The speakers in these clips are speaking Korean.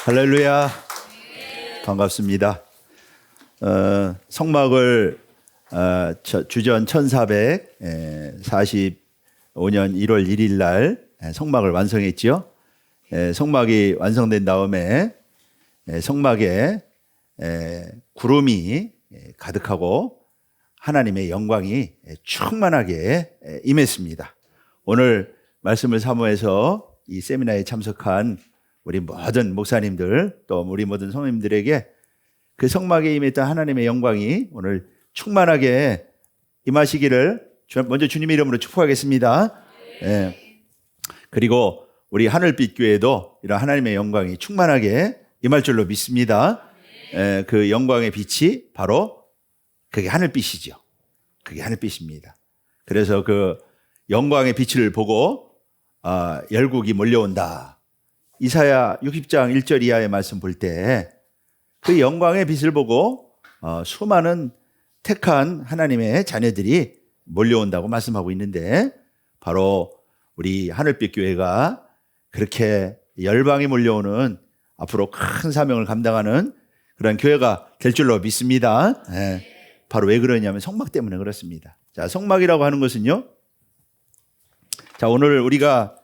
할렐루야. 반갑습니다. 성막을 주전 1445년 1월 1일 날 성막을 완성했죠. 성막이 완성된 다음에 성막에 구름이 가득하고 하나님의 영광이 충만하게 임했습니다. 오늘 말씀을 사모해서 이 세미나에 참석한 우리 모든 목사님들 또 우리 모든 성도님들에게 그 성막에 임했던 하나님의 영광이 오늘 충만하게 임하시기를 먼저 주님의 이름으로 축복하겠습니다. 그리고 우리 하늘빛 교회도 이런 하나님의 영광이 충만하게 임할 줄로 믿습니다. 그 영광의 빛이 바로 그게 하늘빛이죠. 그게 하늘빛입니다. 그래서 그 영광의 빛을 보고 열국이 몰려온다. 이사야 60장 1절 이하의 말씀 볼 때 그 영광의 빛을 보고 수많은 택한 하나님의 자녀들이 몰려온다고 말씀하고 있는데, 바로 우리 하늘빛 교회가 그렇게 열방이 몰려오는 앞으로 큰 사명을 감당하는 그런 교회가 될 줄로 믿습니다. 바로 왜 그러냐면 성막 때문에 그렇습니다. 자, 성막이라고 하는 것은요, 자, 오늘 우리가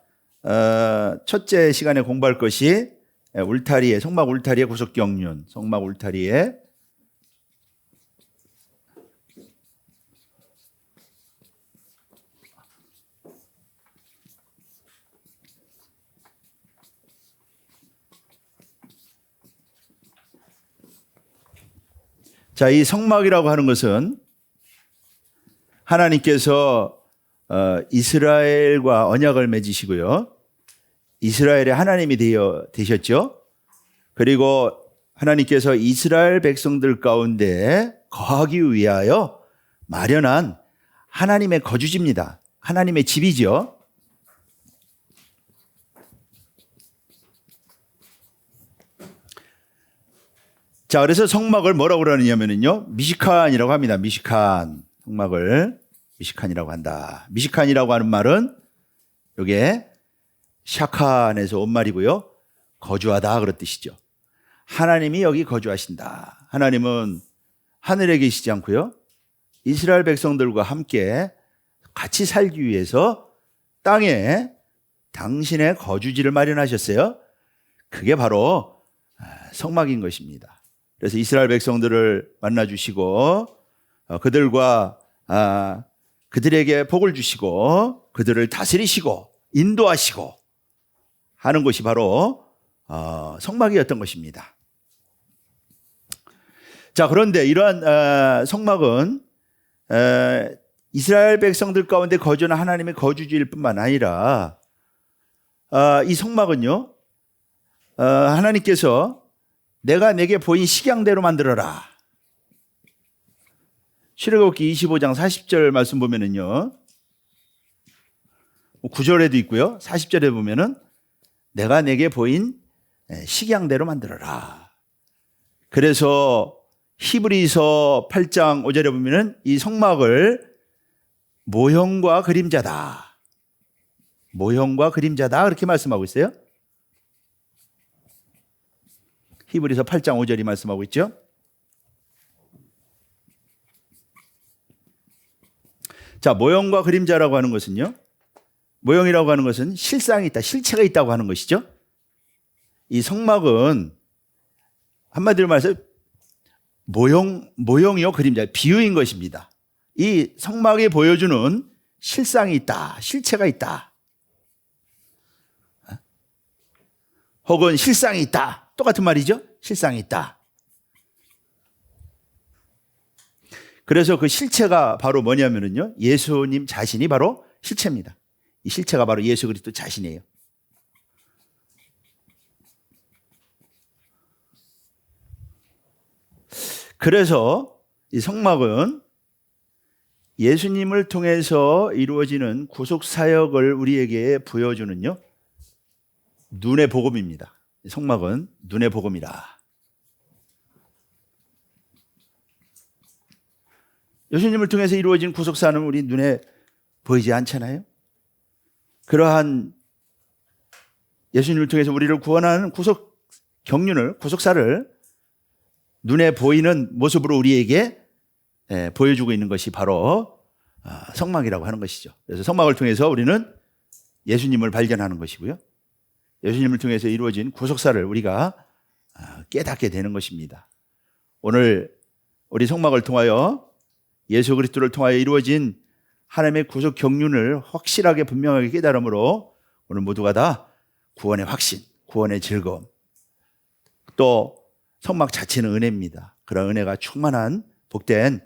첫째 시간에 공부할 것이 울타리의 성막 울타리의 구속 경륜, 성막 울타리의 자, 이 성막이라고 하는 것은 하나님께서 이스라엘과 언약을 맺으시고요, 이스라엘의 하나님이 되셨죠. 그리고 하나님께서 이스라엘 백성들 가운데 거하기 위하여 마련한 하나님의 거주지입니다. 하나님의 집이죠. 자, 그래서 성막을 뭐라고 그러느냐면요, 미시칸이라고 합니다. 미시칸. 성막을 미시칸이라고 한다. 미시칸이라고 하는 말은 이게 샤칸에서 온 말이고요, 거주하다 그런 뜻이죠. 하나님이 여기 거주하신다. 하나님은 하늘에 계시지 않고요, 이스라엘 백성들과 함께 같이 살기 위해서 땅에 당신의 거주지를 마련하셨어요. 그게 바로 성막인 것입니다. 그래서 이스라엘 백성들을 만나주시고 그들과 그들에게 복을 주시고 그들을 다스리시고 인도하시고 하는 것이 바로 성막이었던 것입니다. 자, 그런데 이러한 성막은 이스라엘 백성들 가운데 거주하는 하나님의 거주지일 뿐만 아니라 이 성막은요, 하나님께서 내가 내게 보인 식양대로 만들어라. 출애굽기 25장 40절 말씀 보면은요, 9절에도 있고요, 40절에 보면은 내가 내게 보인 식양대로 만들어라. 그래서 히브리서 8장 5절에 보면은 이 성막을 모형과 그림자다. 모형과 그림자다. 그렇게 말씀하고 있어요. 히브리서 8장 5절이 말씀하고 있죠. 자, 모형과 그림자라고 하는 것은요, 모형이라고 하는 것은 실상이 있다, 실체가 있다고 하는 것이죠. 이 성막은 한마디로 말해서 모형이요 그림자, 비유인 것입니다. 이 성막이 보여주는 실상이 있다, 실체가 있다, 혹은 실상이 있다, 똑같은 말이죠. 실상이 있다. 그래서 그 실체가 바로 뭐냐면요, 예수님 자신이 바로 실체입니다. 이 실체가 바로 예수 그리스도 자신이에요. 그래서 이 성막은 예수님을 통해서 이루어지는 구속 사역을 우리에게 보여주는요, 눈의 복음입니다. 성막은 눈의 복음이라. 예수님을 통해서 이루어진 구속사는 우리 눈에 보이지 않잖아요. 그러한 예수님을 통해서 우리를 구원하는 구속사를 눈에 보이는 모습으로 우리에게 보여주고 있는 것이 바로 성막이라고 하는 것이죠. 그래서 성막을 통해서 우리는 예수님을 발견하는 것이고요. 예수님을 통해서 이루어진 구속사를 우리가 깨닫게 되는 것입니다. 오늘 우리 성막을 통하여 예수 그리스도를 통하여 이루어진 하나님의 구속 경륜을 확실하게 분명하게 깨달음으로 오늘 모두가 다 구원의 확신, 구원의 즐거움, 또 성막 자체는 은혜입니다. 그런 은혜가 충만한 복된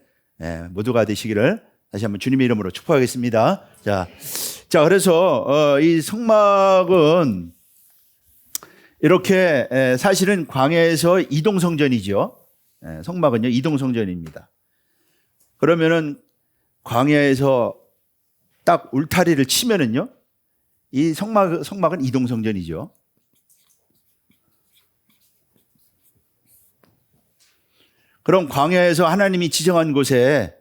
모두가 되시기를 다시 한번 주님의 이름으로 축복하겠습니다. 자, 그래서 이 성막은 이렇게 사실은 광야에서 이동성전이죠. 성막은요, 이동성전입니다. 그러면은 광야에서 딱 울타리를 치면은요, 이 성막은 이동성전이죠. 그럼 광야에서 하나님이 지정한 곳에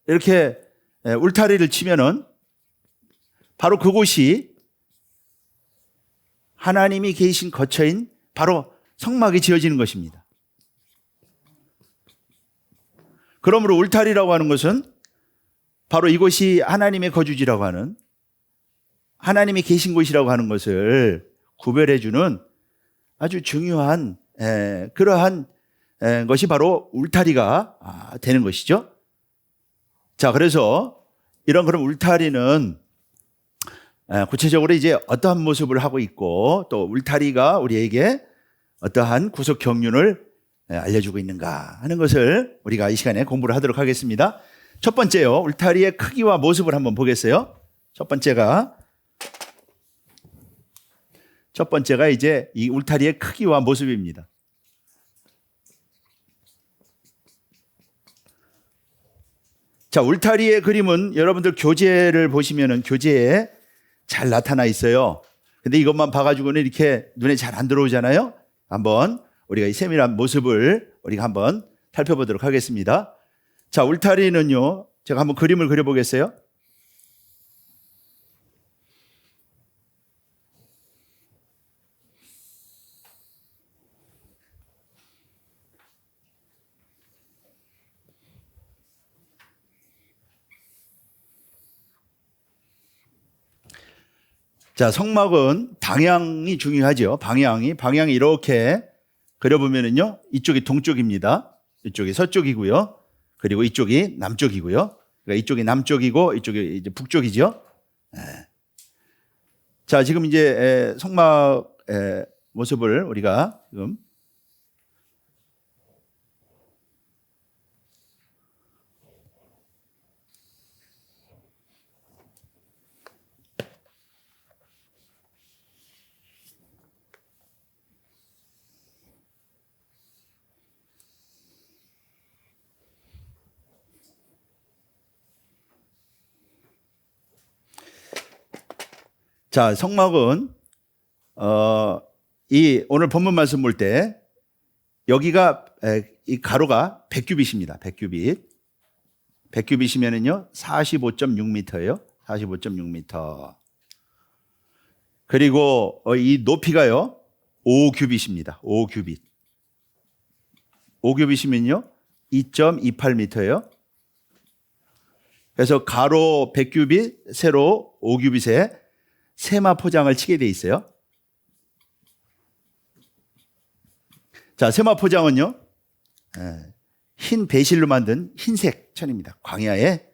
이렇게 울타리를 치면은 바로 그곳이 하나님이 계신 거처인 바로 성막이 지어지는 것입니다. 그러므로 울타리라고 하는 것은 바로 이곳이 하나님의 거주지라고 하는, 하나님이 계신 곳이라고 하는 것을 구별해주는 아주 중요한 그러한 것이 바로 울타리가 되는 것이죠. 자, 그래서 그런 울타리는 구체적으로 이제 어떠한 모습을 하고 있고, 또 울타리가 우리에게 어떠한 구속 경륜을 알려주고 있는가 하는 것을 우리가 이 시간에 공부를 하도록 하겠습니다. 첫 번째요, 울타리의 크기와 모습을 한번 보겠어요. 첫 번째가 이제 이 울타리의 크기와 모습입니다. 자, 울타리의 그림은 여러분들 교재를 보시면은 교재에 잘 나타나 있어요. 근데 이것만 봐가지고는 이렇게 눈에 잘 안 들어오잖아요. 한번 우리가 이 세밀한 모습을 우리가 한번 살펴보도록 하겠습니다. 자, 울타리는요, 제가 한번 그림을 그려보겠어요. 자, 성막은 방향이 중요하죠. 방향이 이렇게 그려보면은요, 이쪽이 동쪽입니다. 이쪽이 서쪽이고요. 그리고 이쪽이 남쪽이고요. 그러니까 이쪽이 남쪽이고 이쪽이 이제 북쪽이죠. 자, 지금 이제 성막의 모습을 우리가 지금 자, 성막은 이 오늘 본문 말씀 볼 때 여기가 이 가로가 100규빗입니다. 100규빗. 100규빗이면은요 45.6m예요. 45.6m. 그리고 이 높이가요 5규빗입니다. 5규빗. 5규빗이면요 2.28m예요. 그래서 가로 100규빗, 세로 5규빗에 세마 포장을 치게 돼 있어요. 자, 세마 포장은요, 흰 배실로 만든 흰색 천입니다. 광야에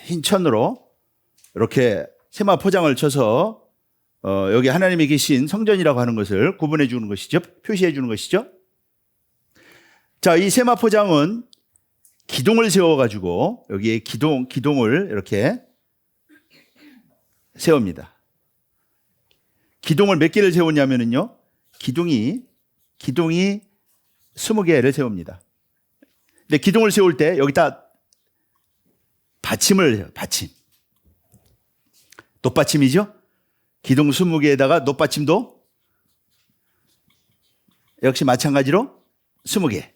흰 천으로 이렇게 세마 포장을 쳐서 여기 하나님이 계신 성전이라고 하는 것을 구분해 주는 것이죠. 표시해 주는 것이죠. 자, 이 세마 포장은 기둥을 세워가지고 여기에 기둥을 이렇게 세웁니다. 기둥을 몇 개를 세우냐면은요, 기둥이 20개를 세웁니다. 근데 기둥을 세울 때 여기다 받침을 해요. 받침. 놋받침이죠? 기둥 20개에다가 놋받침도 역시 마찬가지로 20개.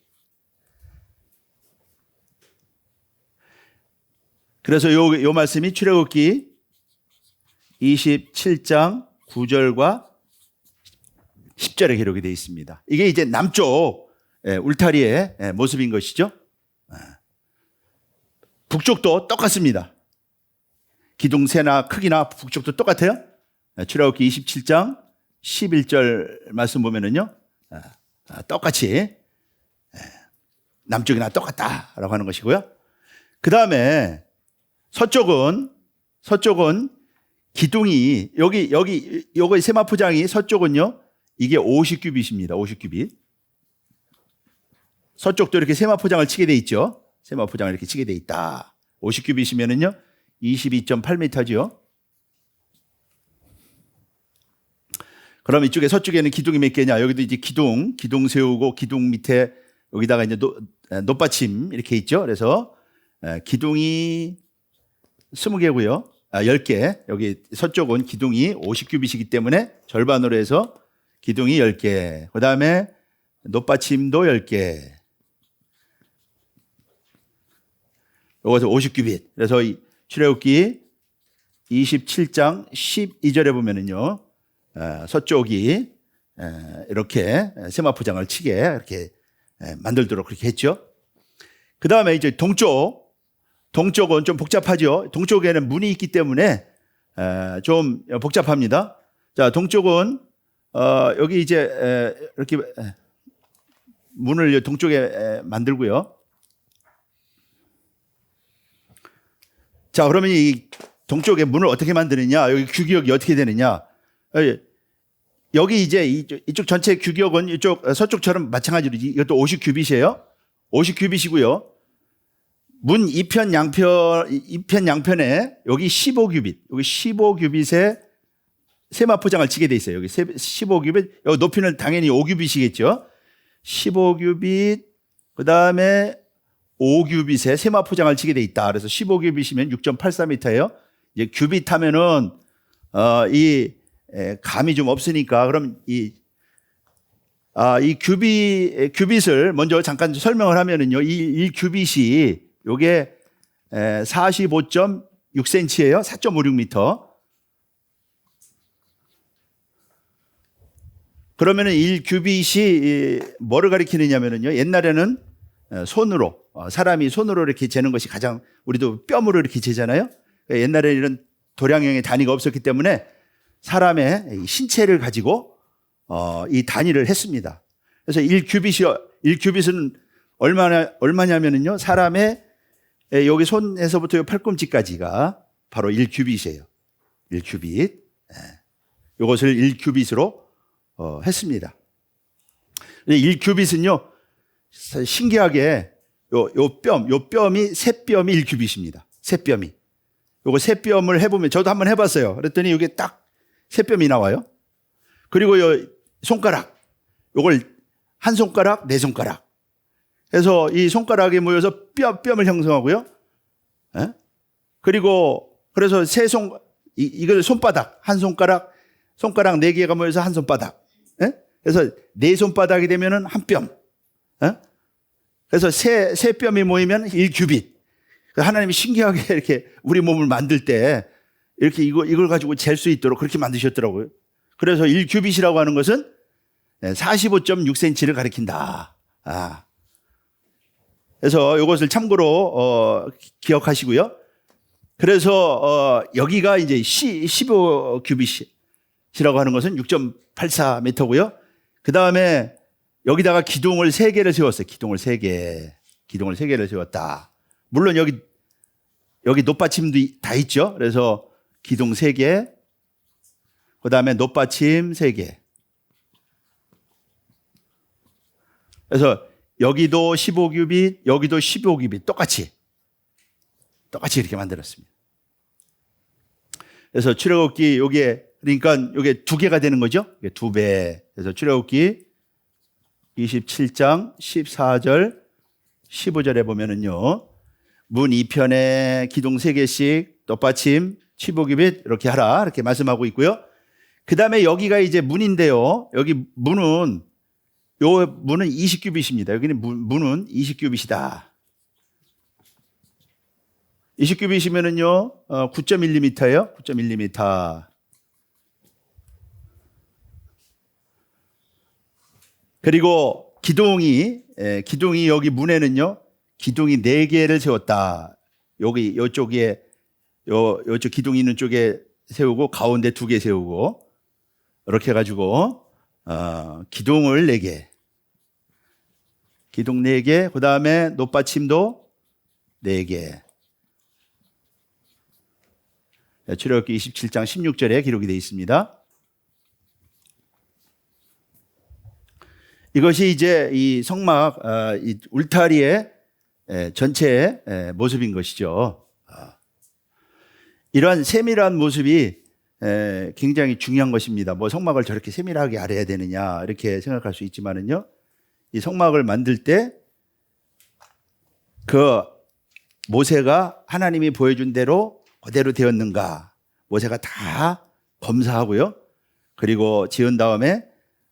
그래서 요 말씀이 출애굽기 27장 9절과 10절에 기록이 되어 있습니다. 이게 이제 남쪽 울타리의 모습인 것이죠. 북쪽도 똑같습니다. 기둥새나 크기나 북쪽도 똑같아요. 출애굽기 27장 11절 말씀 보면은요, 똑같이 남쪽이나 똑같다라고 하는 것이고요. 그 다음에 서쪽은 기둥이 요거 세마포장이 서쪽은요, 이게 50규빗입니다. 50규빗. 서쪽도 이렇게 세마포장을 치게 돼 있죠. 세마포장을 이렇게 치게 돼 있다. 50규빗이면은요, 22.8m죠. 그럼 이쪽에 서쪽에는 기둥이 몇 개냐? 여기도 이제 기둥 세우고 기둥 밑에 여기다가 이제 놋받침 이렇게 있죠. 그래서 기둥이 20개고요. 10개. 여기 서쪽은 기둥이 50규빗이기 때문에 절반으로 해서 기둥이 10개. 그 다음에 놋받침도 10개. 요것은 50규빗. 그래서 출애굽기 27장 12절에 보면은요, 서쪽이 이렇게 세마포장을 치게 이렇게 만들도록 그렇게 했죠. 그 다음에 이제 동쪽은 좀 복잡하죠. 동쪽에는 문이 있기 때문에 좀 복잡합니다. 자, 동쪽은 여기 이제 이렇게 문을 동쪽에 만들고요. 자, 그러면 이 동쪽에 문을 어떻게 만드느냐? 여기 규격이 어떻게 되느냐? 여기 이제 이쪽 전체 규격은 이쪽 서쪽처럼 마찬가지로 이것도 50규빗이에요. 50규빗이고요. 문 이편 양편에 여기 15규빗, 여기 15규빗에 세마포장을 치게 돼 있어요. 여기 15규빗, 여기 높이는 당연히 5규빗이겠죠. 15규빗, 그 다음에 5규빗에 세마포장을 치게 돼 있다. 그래서 15규빗이면 6.84m예요. 이제 규빗 하면은 이 감이 좀 없으니까 그럼 이 규빗을 먼저 잠깐 설명을 하면은요, 이 1규빗이 요게 45.6cm예요. 4.56m. 그러면은 1규빗이 뭐를 가리키느냐면은요, 옛날에는 손으로, 사람이 손으로 이렇게 재는 것이 가장, 우리도 뼘으로 이렇게 재잖아요. 옛날에는 이런 도량형의 단위가 없었기 때문에 사람의 신체를 가지고 이 단위를 했습니다. 그래서 1규빗은 얼마냐면은요, 사람의 여기 손에서부터 팔꿈치까지가 바로 1규빗이에요. 1규빗. 이것을 1규빗으로 했습니다. 1규빗은요, 신기하게 요 뺨이 세 뼘이 1규빗입니다. 세 뼘이. 요거 세 뼘을 해보면, 저도 한번 해봤어요. 그랬더니 이게 딱 세 뼘이 나와요. 그리고 요 손가락, 요걸 한 손가락, 네 손가락. 그래서 이 손가락이 모여서 뼘을 형성하고요. 그리고 그래서 이걸 손바닥, 한 손가락 네 개가 모여서 한 손바닥. 그래서 네 손바닥이 되면은 한 뼘. 그래서 세 뼘이 모이면 1규빗. 하나님이 신기하게 이렇게 우리 몸을 만들 때 이렇게 이걸 가지고 잴 수 있도록 그렇게 만드셨더라고요. 그래서 1규빗이라고 하는 것은 45.6cm를 가리킨다. 그래서 이것을 참고로 기억하시고요. 그래서 여기가 이제 15규빗이라고 하는 것은 6.84m고요. 그 다음에 여기다가 기둥을 3개를 세웠어요. 기둥을 3개를 세웠다. 물론 여기 놋받침도 다 있죠. 그래서 기둥 3개, 그 다음에 놋받침 3개. 그래서 여기도 15규빗, 여기도 15규빗 똑같이 이렇게 만들었습니다. 그래서 출애굽기 그러니까 요게 2개가 되는 거죠. 2배. 그래서 출애굽기 27장 14절 15절에 보면은요, 문 2편에 기둥 3개씩 놋받침 15규빗 이렇게 하라 이렇게 말씀하고 있고요. 그 다음에 여기가 이제 문인데요. 여기 문은 20규빗입니다. 여기는 문은 20규빗이다. 20규빗이면은요 9.1mm예요. 9.1mm. 그리고 기둥이 여기 문에는요, 기둥이 4개를 세웠다. 여기, 요쪽에, 요쪽 기둥이 있는 쪽에 세우고, 가운데 2개 세우고, 이렇게 해가지고, 기둥을 4개. 기둥 4개, 그 다음에 높받침도 4개. 출애굽기 27장 16절에 기록이 되어 있습니다. 이것이 이제 이 성막, 이 울타리의 전체의 모습인 것이죠. 이러한 세밀한 모습이 굉장히 중요한 것입니다. 뭐 성막을 저렇게 세밀하게 알아야 되느냐 이렇게 생각할 수 있지만은요, 이 성막을 만들 때 그 모세가 하나님이 보여준 대로 그대로 되었는가, 모세가 다 검사하고요, 그리고 지은 다음에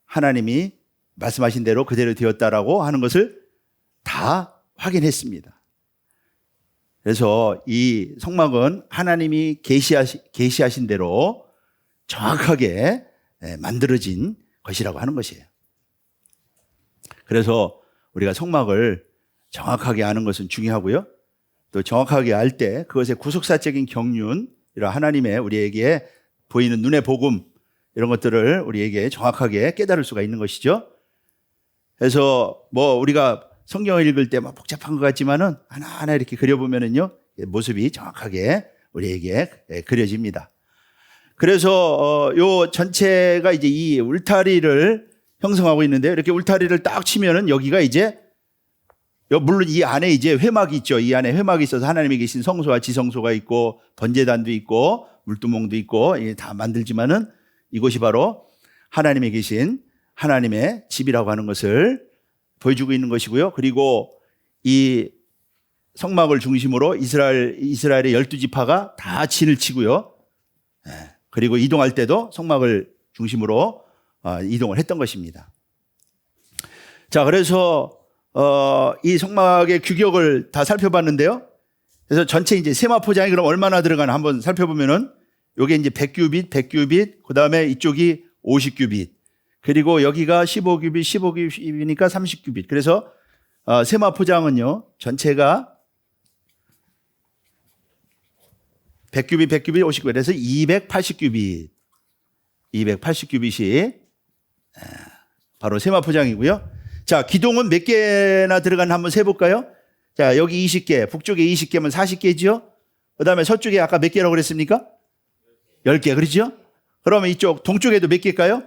하나님이 말씀하신 대로 그대로 되었다라고 하는 것을 다 확인했습니다. 그래서 이 성막은 하나님이 계시하신 대로 정확하게 만들어진 것이라고 하는 것이에요. 그래서 우리가 성막을 정확하게 아는 것은 중요하고요, 또 정확하게 알 때 그것의 구속사적인 경륜, 이런 하나님의 우리에게 보이는 눈의 복음, 이런 것들을 우리에게 정확하게 깨달을 수가 있는 것이죠. 그래서 뭐 우리가 성경을 읽을 때 막 복잡한 것 같지만은 하나하나 이렇게 그려보면은요, 모습이 정확하게 우리에게 그려집니다. 그래서 요 전체가 이제 이 울타리를 형성하고 있는데요, 이렇게 울타리를 딱 치면은 여기가 이제, 물론 이 안에 이제 회막이 있죠. 이 안에 회막이 있어서 하나님이 계신 성소와 지성소가 있고, 번제단도 있고, 물두멍도 있고, 이게 다 만들지만은 이곳이 바로 하나님이 계신 하나님의 집이라고 하는 것을 보여주고 있는 것이고요. 그리고 이 성막을 중심으로 이스라엘의 12지파가 다 진을 치고요, 그리고 이동할 때도 성막을 중심으로 이동을 했던 것입니다. 자, 그래서 이 성막의 규격을 다 살펴봤는데요. 그래서 전체 이제 세마포장이 그럼 얼마나 들어가나 한번 살펴보면은, 요게 이제 100규빗, 그 다음에 이쪽이 50규빗, 그리고 여기가 15규빗, 15규빗이니까 30규빗. 그래서 세마포장은요, 전체가 100규빗, 50규빗, 그래서 280규빗이 바로 세마포장이고요. 자, 기둥은 몇 개나 들어가나 한번 세볼까요? 자, 여기 20개, 북쪽에 20개면 40개죠. 그 다음에 서쪽에 아까 몇 개라고 그랬습니까? 10개, 그렇죠? 그러면 이쪽 동쪽에도 몇 개일까요?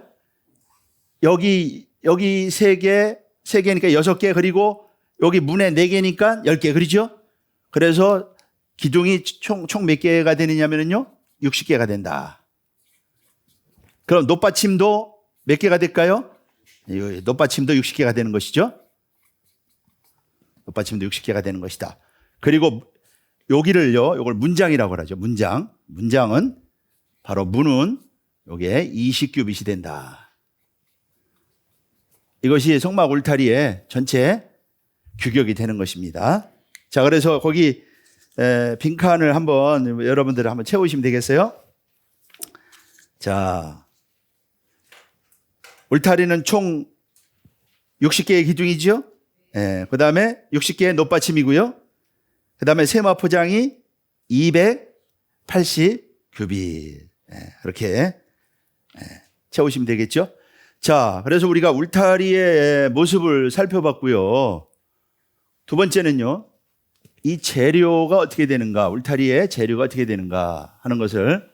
여기 3개, 3개니까 6개, 그리고 여기 문에 4개니까 10개, 그렇죠? 그래서 기둥이 총 몇 개가 되느냐면요, 60개가 된다. 그럼 높받침도 몇 개가 될까요? 높받침도 60개가 되는 것이죠. 높받침도 60개가 되는 것이다. 그리고 여기를요, 이걸 문장이라고 하죠. 문장은 바로 문은 요게 20규빗이 된다. 이것이 성막 울타리의 전체 규격이 되는 것입니다. 자, 그래서 거기 빈칸을 한번 여러분들 한번 채우시면 되겠어요. 자, 울타리는 총 60개의 기둥이죠. 그 다음에 60개의 높받침이고요. 그 다음에 세마포장이 280규빗. 이렇게 채우시면 되겠죠. 자, 그래서 우리가 울타리의 모습을 살펴봤고요. 두 번째는요, 이 재료가 어떻게 되는가, 울타리의 재료가 어떻게 되는가 하는 것을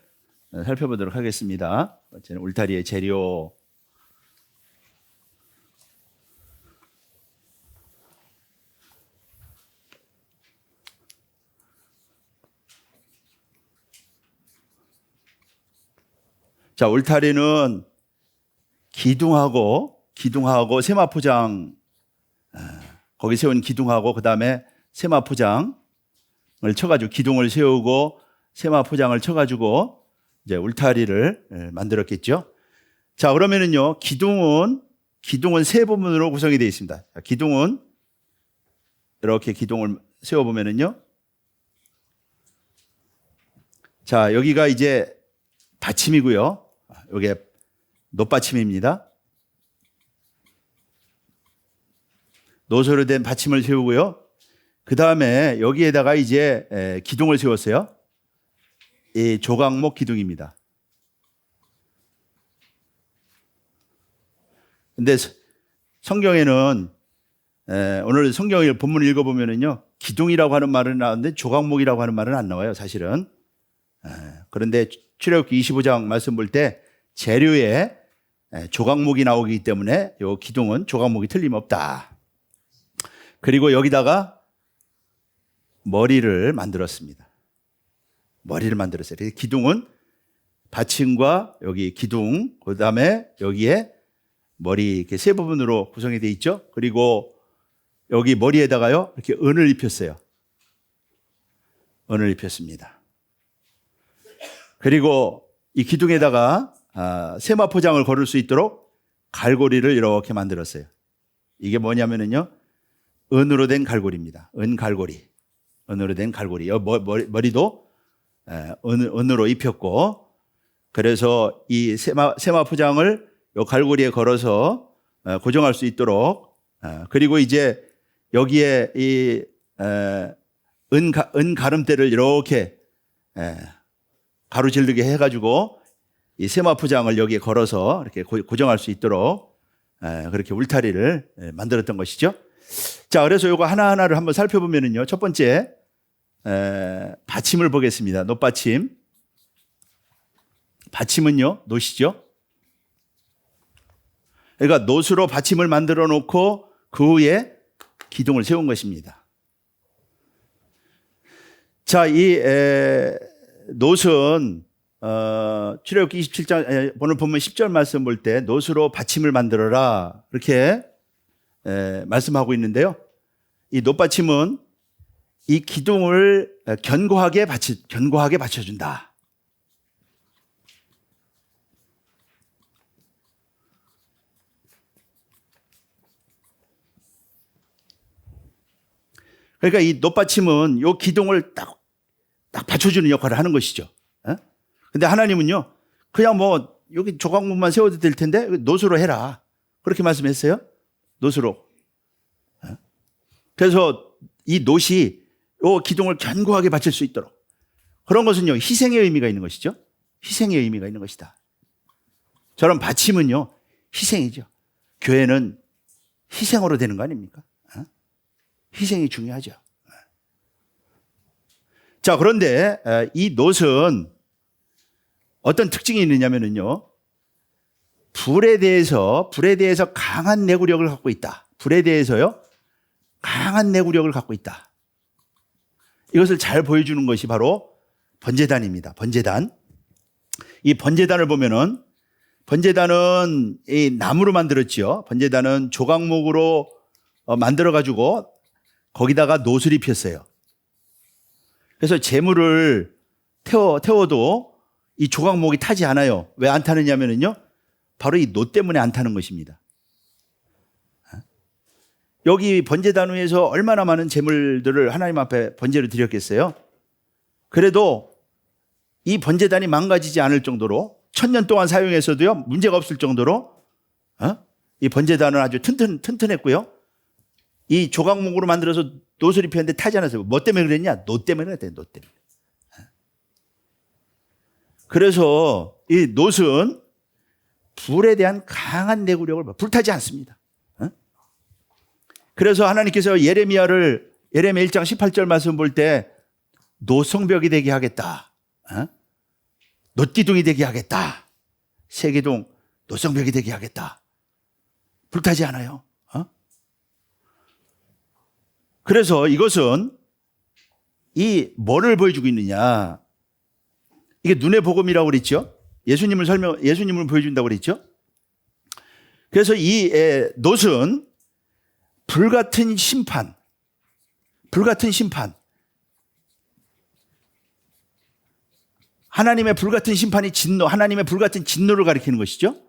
살펴보도록 하겠습니다. 두 번째는 울타리의 재료. 자, 울타리는 기둥하고 세마포장, 거기 세운 기둥하고 그 다음에 세마포장을 쳐가지고, 기둥을 세우고 세마포장을 쳐가지고 이제 울타리를 만들었겠죠. 자, 그러면은요, 기둥은 세 부분으로 구성이 되어 있습니다. 자, 기둥은 이렇게 기둥을 세워보면은요, 자, 여기가 이제 받침이고요. 이게 높받침입니다. 노소로 된 받침을 세우고요. 그 다음에 여기에다가 이제 기둥을 세웠어요. 이 조각목 기둥입니다. 근데 성경에는 오늘 성경을 본문을 읽어보면은요, 기둥이라고 하는 말은 나오는데 조각목이라고 하는 말은 안 나와요, 사실은. 그런데 출애굽기 25장 말씀 볼 때 재료에 조각목이 나오기 때문에 이 기둥은 조각목이 틀림없다. 그리고 여기다가 머리를 만들었습니다. 머리를 만들었어요. 그래서 기둥은 받침과 여기 기둥, 그 다음에 여기에 머리 이렇게 세 부분으로 구성이 되어 있죠. 그리고 여기 머리에다가요, 이렇게 은을 입혔어요. 은을 입혔습니다. 그리고 이 기둥에다가 세마포장을 걸을 수 있도록 갈고리를 이렇게 만들었어요. 이게 뭐냐면은요, 은으로 된 갈고리입니다. 은갈고리. 은으로 된 갈고리. 머리도 은으로 입혔고, 그래서 이 세마포장을 이 갈고리에 걸어서 고정할 수 있도록, 그리고 이제 여기에 이 은가름대를 이렇게 가로질르게 해가지고 이 세마포장을 여기에 걸어서 이렇게 고정할 수 있도록 그렇게 울타리를 만들었던 것이죠. 자, 그래서 이거 하나하나를 한번 살펴보면은요, 첫 번째 받침을 보겠습니다. 놋받침. 받침은요, 놋이죠. 그러니까 놋으로 받침을 만들어 놓고 그 위에 기둥을 세운 것입니다. 자, 이 놋은 출애굽기 27장 오늘 보면 10절 말씀 볼 때 놋으로 받침을 만들어라 이렇게 말씀하고 있는데요. 이 놋받침은 이 기둥을 견고하게 받쳐준다. 그러니까 이 놋받침은 이 기둥을 딱 받쳐주는 역할을 하는 것이죠. 근데 하나님은요, 그냥 뭐 여기 조각목만 세워도 될 텐데 놋으로 해라. 그렇게 말씀했어요. 놋으로. 그래서 이 놋이 이 기둥을 견고하게 받칠 수 있도록. 그런 것은요, 희생의 의미가 있는 것이죠. 희생의 의미가 있는 것이다. 저런 받침은요, 희생이죠. 교회는 희생으로 되는 거 아닙니까? 희생이 중요하죠. 자, 그런데 이 놋은 어떤 특징이 있느냐면요, 불에 대해서 강한 내구력을 갖고 있다. 불에 대해서요, 강한 내구력을 갖고 있다. 이것을 잘 보여주는 것이 바로 번제단입니다. 번제단. 이 번제단을 보면은, 번제단은 이 나무로 만들었죠. 번제단은 조각목으로 만들어가지고 거기다가 놋을 입혔어요. 그래서 재물을 태워도 이 조각목이 타지 않아요. 왜 안 타느냐면요, 바로 이 놋 때문에 안 타는 것입니다. 여기 번제단 위에서 얼마나 많은 재물들을 하나님 앞에 번제로 드렸겠어요? 그래도 이 번제단이 망가지지 않을 정도로 1000년 동안 사용해서도요, 문제가 없을 정도로 이 번제단은 아주 튼튼했고요. 이 조각목으로 만들어서 놋을 입혔는데 타지 않았어요. 뭐 때문에 그랬냐? 놋 때문에 그랬대요. 놋 때문에. 그래서 이 놋은 불에 대한 강한 내구력을 불타지 않습니다. 그래서 하나님께서 예레미야 1장 18절 말씀 볼 때 놋성벽이 되게 하겠다. 놋기둥이 되게 하겠다. 세계동 놋성벽이 되게 하겠다. 불타지 않아요. 그래서 이것은 이 뭐를 보여주고 있느냐? 이게 눈의 복음이라고 그랬죠? 예수님을 보여준다고 그랬죠? 그래서 이 놋은 불같은 심판. 하나님의 불같은 심판이 진노, 하나님의 불같은 진노를 가리키는 것이죠.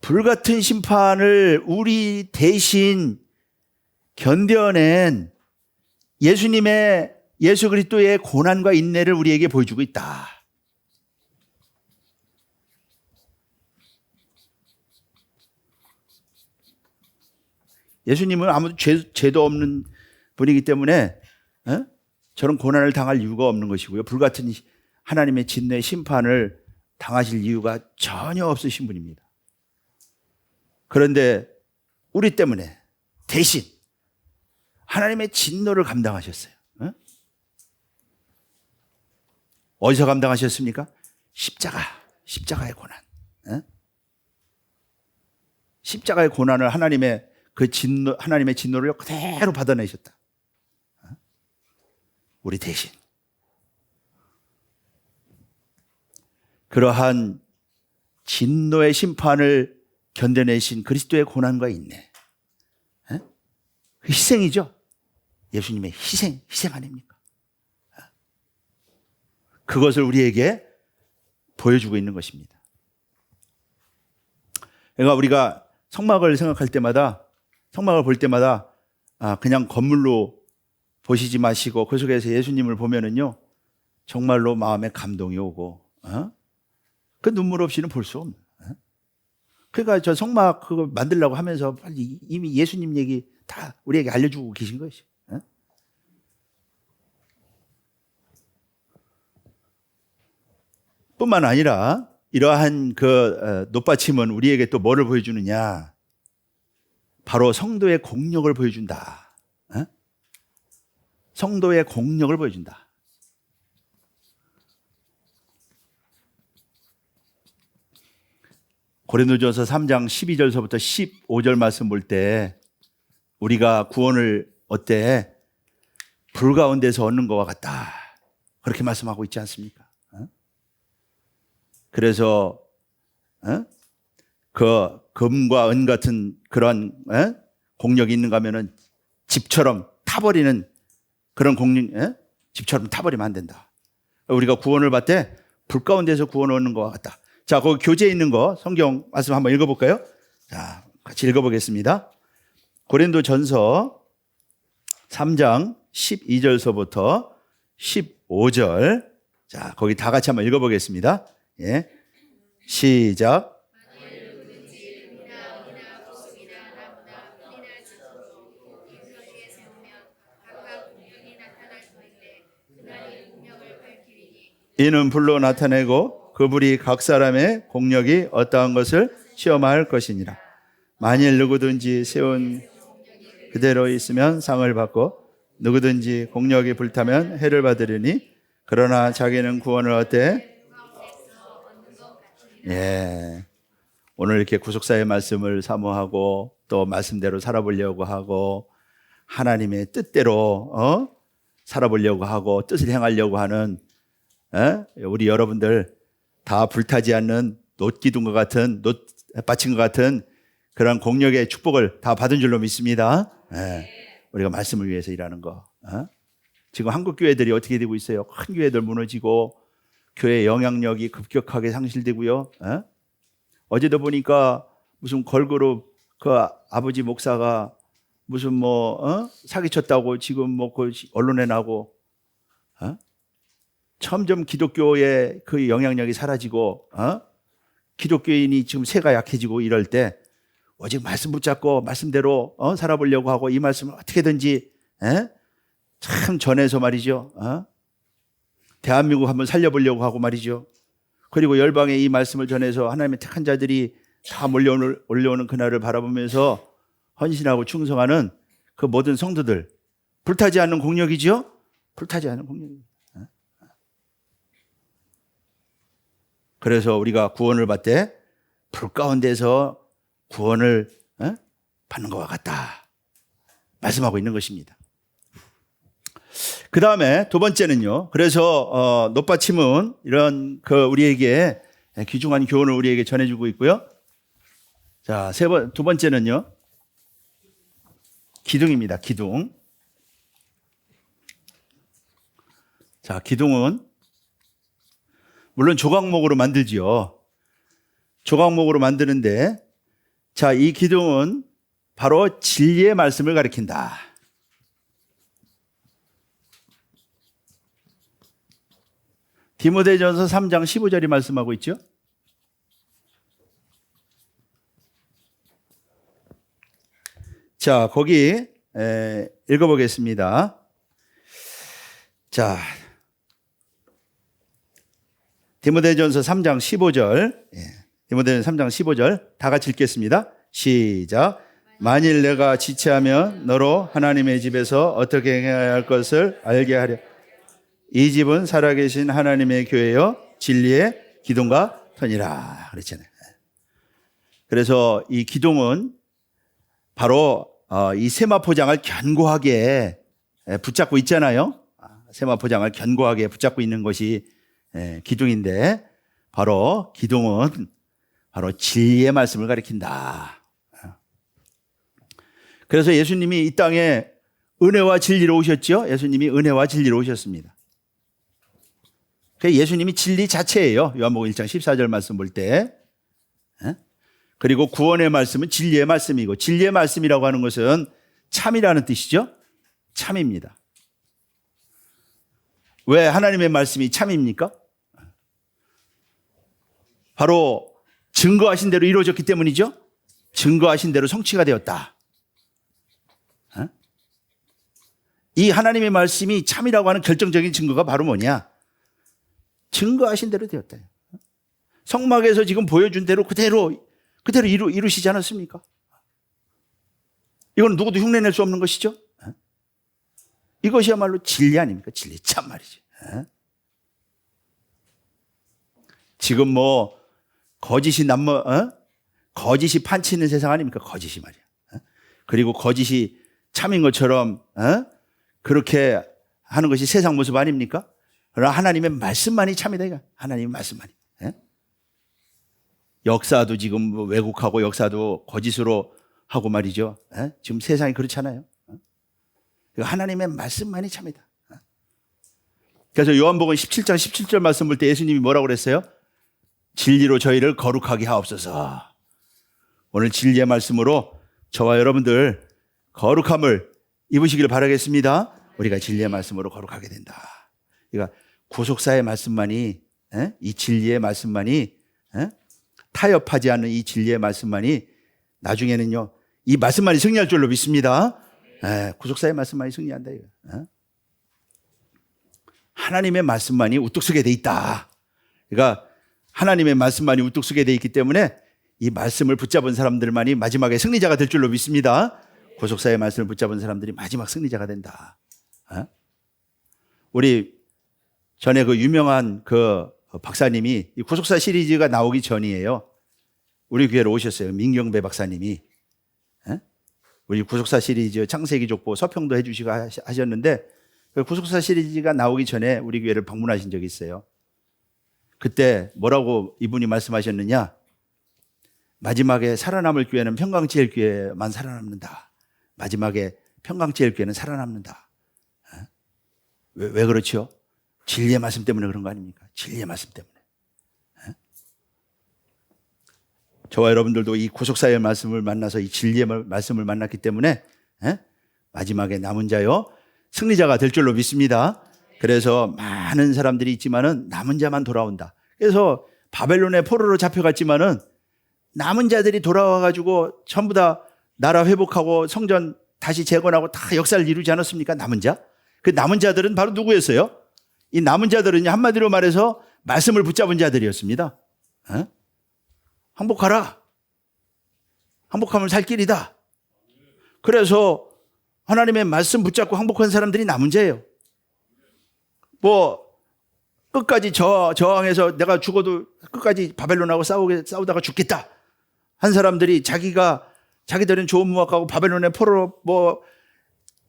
불같은 심판을 우리 대신 견뎌낸 예수 그리스도의 고난과 인내를 우리에게 보여주고 있다. 예수님은 아무 죄도 없는 분이기 때문에 저런 고난을 당할 이유가 없는 것이고요. 불같은 하나님의 진노의 심판을 당하실 이유가 전혀 없으신 분입니다. 그런데 우리 때문에 대신 하나님의 진노를 감당하셨어요. 어디서 감당하셨습니까? 십자가의 고난. 십자가의 고난을 하나님의 진노를 그대로 받아내셨다. 우리 대신. 그러한 진노의 심판을 견뎌내신 그리스도의 고난과 인내. 희생이죠. 예수님의 희생 아닙니까? 그것을 우리에게 보여주고 있는 것입니다. 그러니까 우리가 성막을 생각할 때마다, 성막을 볼 때마다 그냥 건물로 보시지 마시고 그 속에서 예수님을 보면은요, 정말로 마음에 감동이 오고, 그 눈물 없이는 볼 수 없는. 그러니까 저 성막 그거 만들려고 하면서 빨리 이미 예수님 얘기 다 우리에게 알려주고 계신 것이죠. 뿐만 아니라 이러한 그 높받침은 우리에게 또 뭐를 보여주느냐? 바로 성도의 공력을 보여준다. 성도의 공력을 보여준다. 고린도전서 3장 12절서부터 15절 말씀 볼 때 우리가 구원을 어때? 불 가운데서 얻는 것과 같다. 그렇게 말씀하고 있지 않습니까? 그래서 그 금과 은 같은 그런 공력이 있는가 하면은 집처럼 타버리는 그런 공력, 집처럼 타버리면 안 된다. 우리가 구원을 받을 때 불 가운데서 구원을 얻는 것과 같다. 자, 거기 교재에 있는 거 성경 말씀 한번 읽어볼까요? 자, 같이 읽어보겠습니다. 고린도전서 3장 12절서부터 15절. 자, 거기 다 같이 한번 읽어보겠습니다. 예, 시작. 이는 불로 나타내고 그 불이 각 사람의 공력이 어떠한 것을 시험할 것이니라. 만일 누구든지 세운 그대로 있으면 상을 받고 누구든지 공력이 불타면 해를 받으리니 그러나 자기는 구원을 얻되 오늘 이렇게 구속사의 말씀을 사모하고 또 말씀대로 살아보려고 하고 하나님의 뜻대로 살아보려고 하고 뜻을 행하려고 하는 우리 여러분들 다 불타지 않는 놋기둥과 같은 놋받침과 같은 그런 공력의 축복을 다 받은 줄로 믿습니다. 우리가 말씀을 위해서 일하는 거. 지금 한국 교회들이 어떻게 되고 있어요? 큰 교회들 무너지고 교회 영향력이 급격하게 상실되고요. 어제도 보니까 무슨 걸그룹 그 아버지 목사가 무슨 사기쳤다고 지금 그 언론에 나고 점점 기독교의 그 영향력이 사라지고 기독교인이 지금 세가 약해지고 이럴 때 오직 말씀 붙잡고 말씀대로 살아보려고 하고 이 말씀을 어떻게든지 참 전해서 말이죠. 대한민국 한번 살려보려고 하고 말이죠. 그리고 열방에 이 말씀을 전해서 하나님의 택한 자들이 다 몰려오는 그날을 바라보면서 헌신하고 충성하는 그 모든 성도들, 불타지 않는 공력이죠. 불타지 않는 공력입니다. 그래서 우리가 구원을 받을 때 불 가운데서 구원을 받는 것과 같다 말씀하고 있는 것입니다. 그 다음에 두 번째는요. 그래서 높받침은 이런 그 우리에게 귀중한 교훈을 우리에게 전해주고 있고요. 자, 두 번째는요. 기둥입니다. 기둥. 자, 기둥은 물론 조각목으로 만들지요. 조각목으로 만드는데, 자, 이 기둥은 바로 진리의 말씀을 가리킨다. 디모데전서 3장 15절이 말씀하고 있죠. 자, 거기 읽어보겠습니다. 자, 디모데전서 3장 15절. 디모데전서 3장 15절 다 같이 읽겠습니다. 시작. 만일 내가 지체하면 너로 하나님의 집에서 어떻게 행해야 할 것을 알게 하려. 이 집은 살아계신 하나님의 교회여 진리의 기둥과 터니라 그랬잖아요. 그래서 이 기둥은 바로 이 세마포장을 견고하게 붙잡고 있잖아요. 세마포장을 견고하게 붙잡고 있는 것이 기둥인데, 바로 기둥은 바로 진리의 말씀을 가리킨다. 그래서 예수님이 이 땅에 은혜와 진리로 오셨죠. 예수님이 은혜와 진리로 오셨습니다. 예수님이 진리 자체예요. 요한복음 1장 14절 말씀 볼 때. 그리고 구원의 말씀은 진리의 말씀이고, 진리의 말씀이라고 하는 것은 참이라는 뜻이죠. 참입니다. 왜 하나님의 말씀이 참입니까? 바로 증거하신 대로 이루어졌기 때문이죠. 증거하신 대로 성취가 되었다. 이 하나님의 말씀이 참이라고 하는 결정적인 증거가 바로 뭐냐? 증거하신 대로 되었다. 성막에서 지금 보여준 대로 그대로 이루시지 않았습니까? 이건 누구도 흉내낼 수 없는 것이죠. 이것이야말로 진리 아닙니까? 진리 참 말이죠. 지금 뭐 거짓이 거짓이 판치는 세상 아닙니까? 거짓이 말이야. 그리고 거짓이 참인 것처럼 그렇게 하는 것이 세상 모습 아닙니까? 그러나 하나님의 말씀만이 참이다 이거. 하나님의 말씀만이. 역사도 지금 왜곡하고 역사도 거짓으로 하고 말이죠. 지금 세상이 그렇잖아요. 하나님의 말씀만이 참이다. 그래서 요한복음 17장 17절 말씀 볼 때 예수님이 뭐라고 그랬어요? 진리로 저희를 거룩하게 하옵소서. 오늘 진리의 말씀으로 저와 여러분들 거룩함을 입으시길 바라겠습니다. 우리가 진리의 말씀으로 거룩하게 된다. 그러니까 구속사의 말씀만이, 이 진리의 말씀만이, 타협하지 않는 이 진리의 말씀만이 나중에는요, 이 말씀만이 승리할 줄로 믿습니다. 구속사의 말씀만이 승리한다. 이거. 하나님의 말씀만이 우뚝 서게 돼 있다. 그러니까 하나님의 말씀만이 우뚝 서게 돼 있기 때문에 이 말씀을 붙잡은 사람들만이 마지막에 승리자가 될 줄로 믿습니다. 구속사의 말씀을 붙잡은 사람들이 마지막 승리자가 된다. 우리 전에 그 유명한 그 박사님이 이 구속사 시리즈가 나오기 전이에요. 우리 교회로 오셨어요. 민경배 박사님이. 우리 구속사 시리즈 창세기 족보 서평도 해주시고 하셨는데, 그 구속사 시리즈가 나오기 전에 우리 교회를 방문하신 적이 있어요. 그때 뭐라고 이분이 말씀하셨느냐? 마지막에 살아남을 교회는 평강제일교회만 살아남는다. 마지막에 평강제일교회는 살아남는다. 왜 그렇죠? 진리의 말씀 때문에 그런 거 아닙니까? 진리의 말씀 때문에. 저와 여러분들도 이 구속사의 말씀을 만나서 이 진리의 말씀을 만났기 때문에 마지막에 남은 자요 승리자가 될 줄로 믿습니다. 그래서 많은 사람들이 있지만은 남은 자만 돌아온다. 그래서 바벨론의 포로로 잡혀갔지만은 남은 자들이 돌아와가지고 전부 다 나라 회복하고 성전 다시 재건하고 다 역사를 이루지 않았습니까? 남은 자. 그 남은 자들은 바로 누구였어요? 이 남은 자들은 한마디로 말해서 말씀을 붙잡은 자들이었습니다. 항복하라. 항복하면 살 길이다. 그래서 하나님의 말씀 붙잡고 항복한 사람들이 남은 자예요. 뭐 끝까지 저항해서 내가 죽어도 끝까지 바벨론하고 싸우다가 죽겠다 한 사람들이 자기들은 좋은 무학하고 바벨론의 포로로 뭐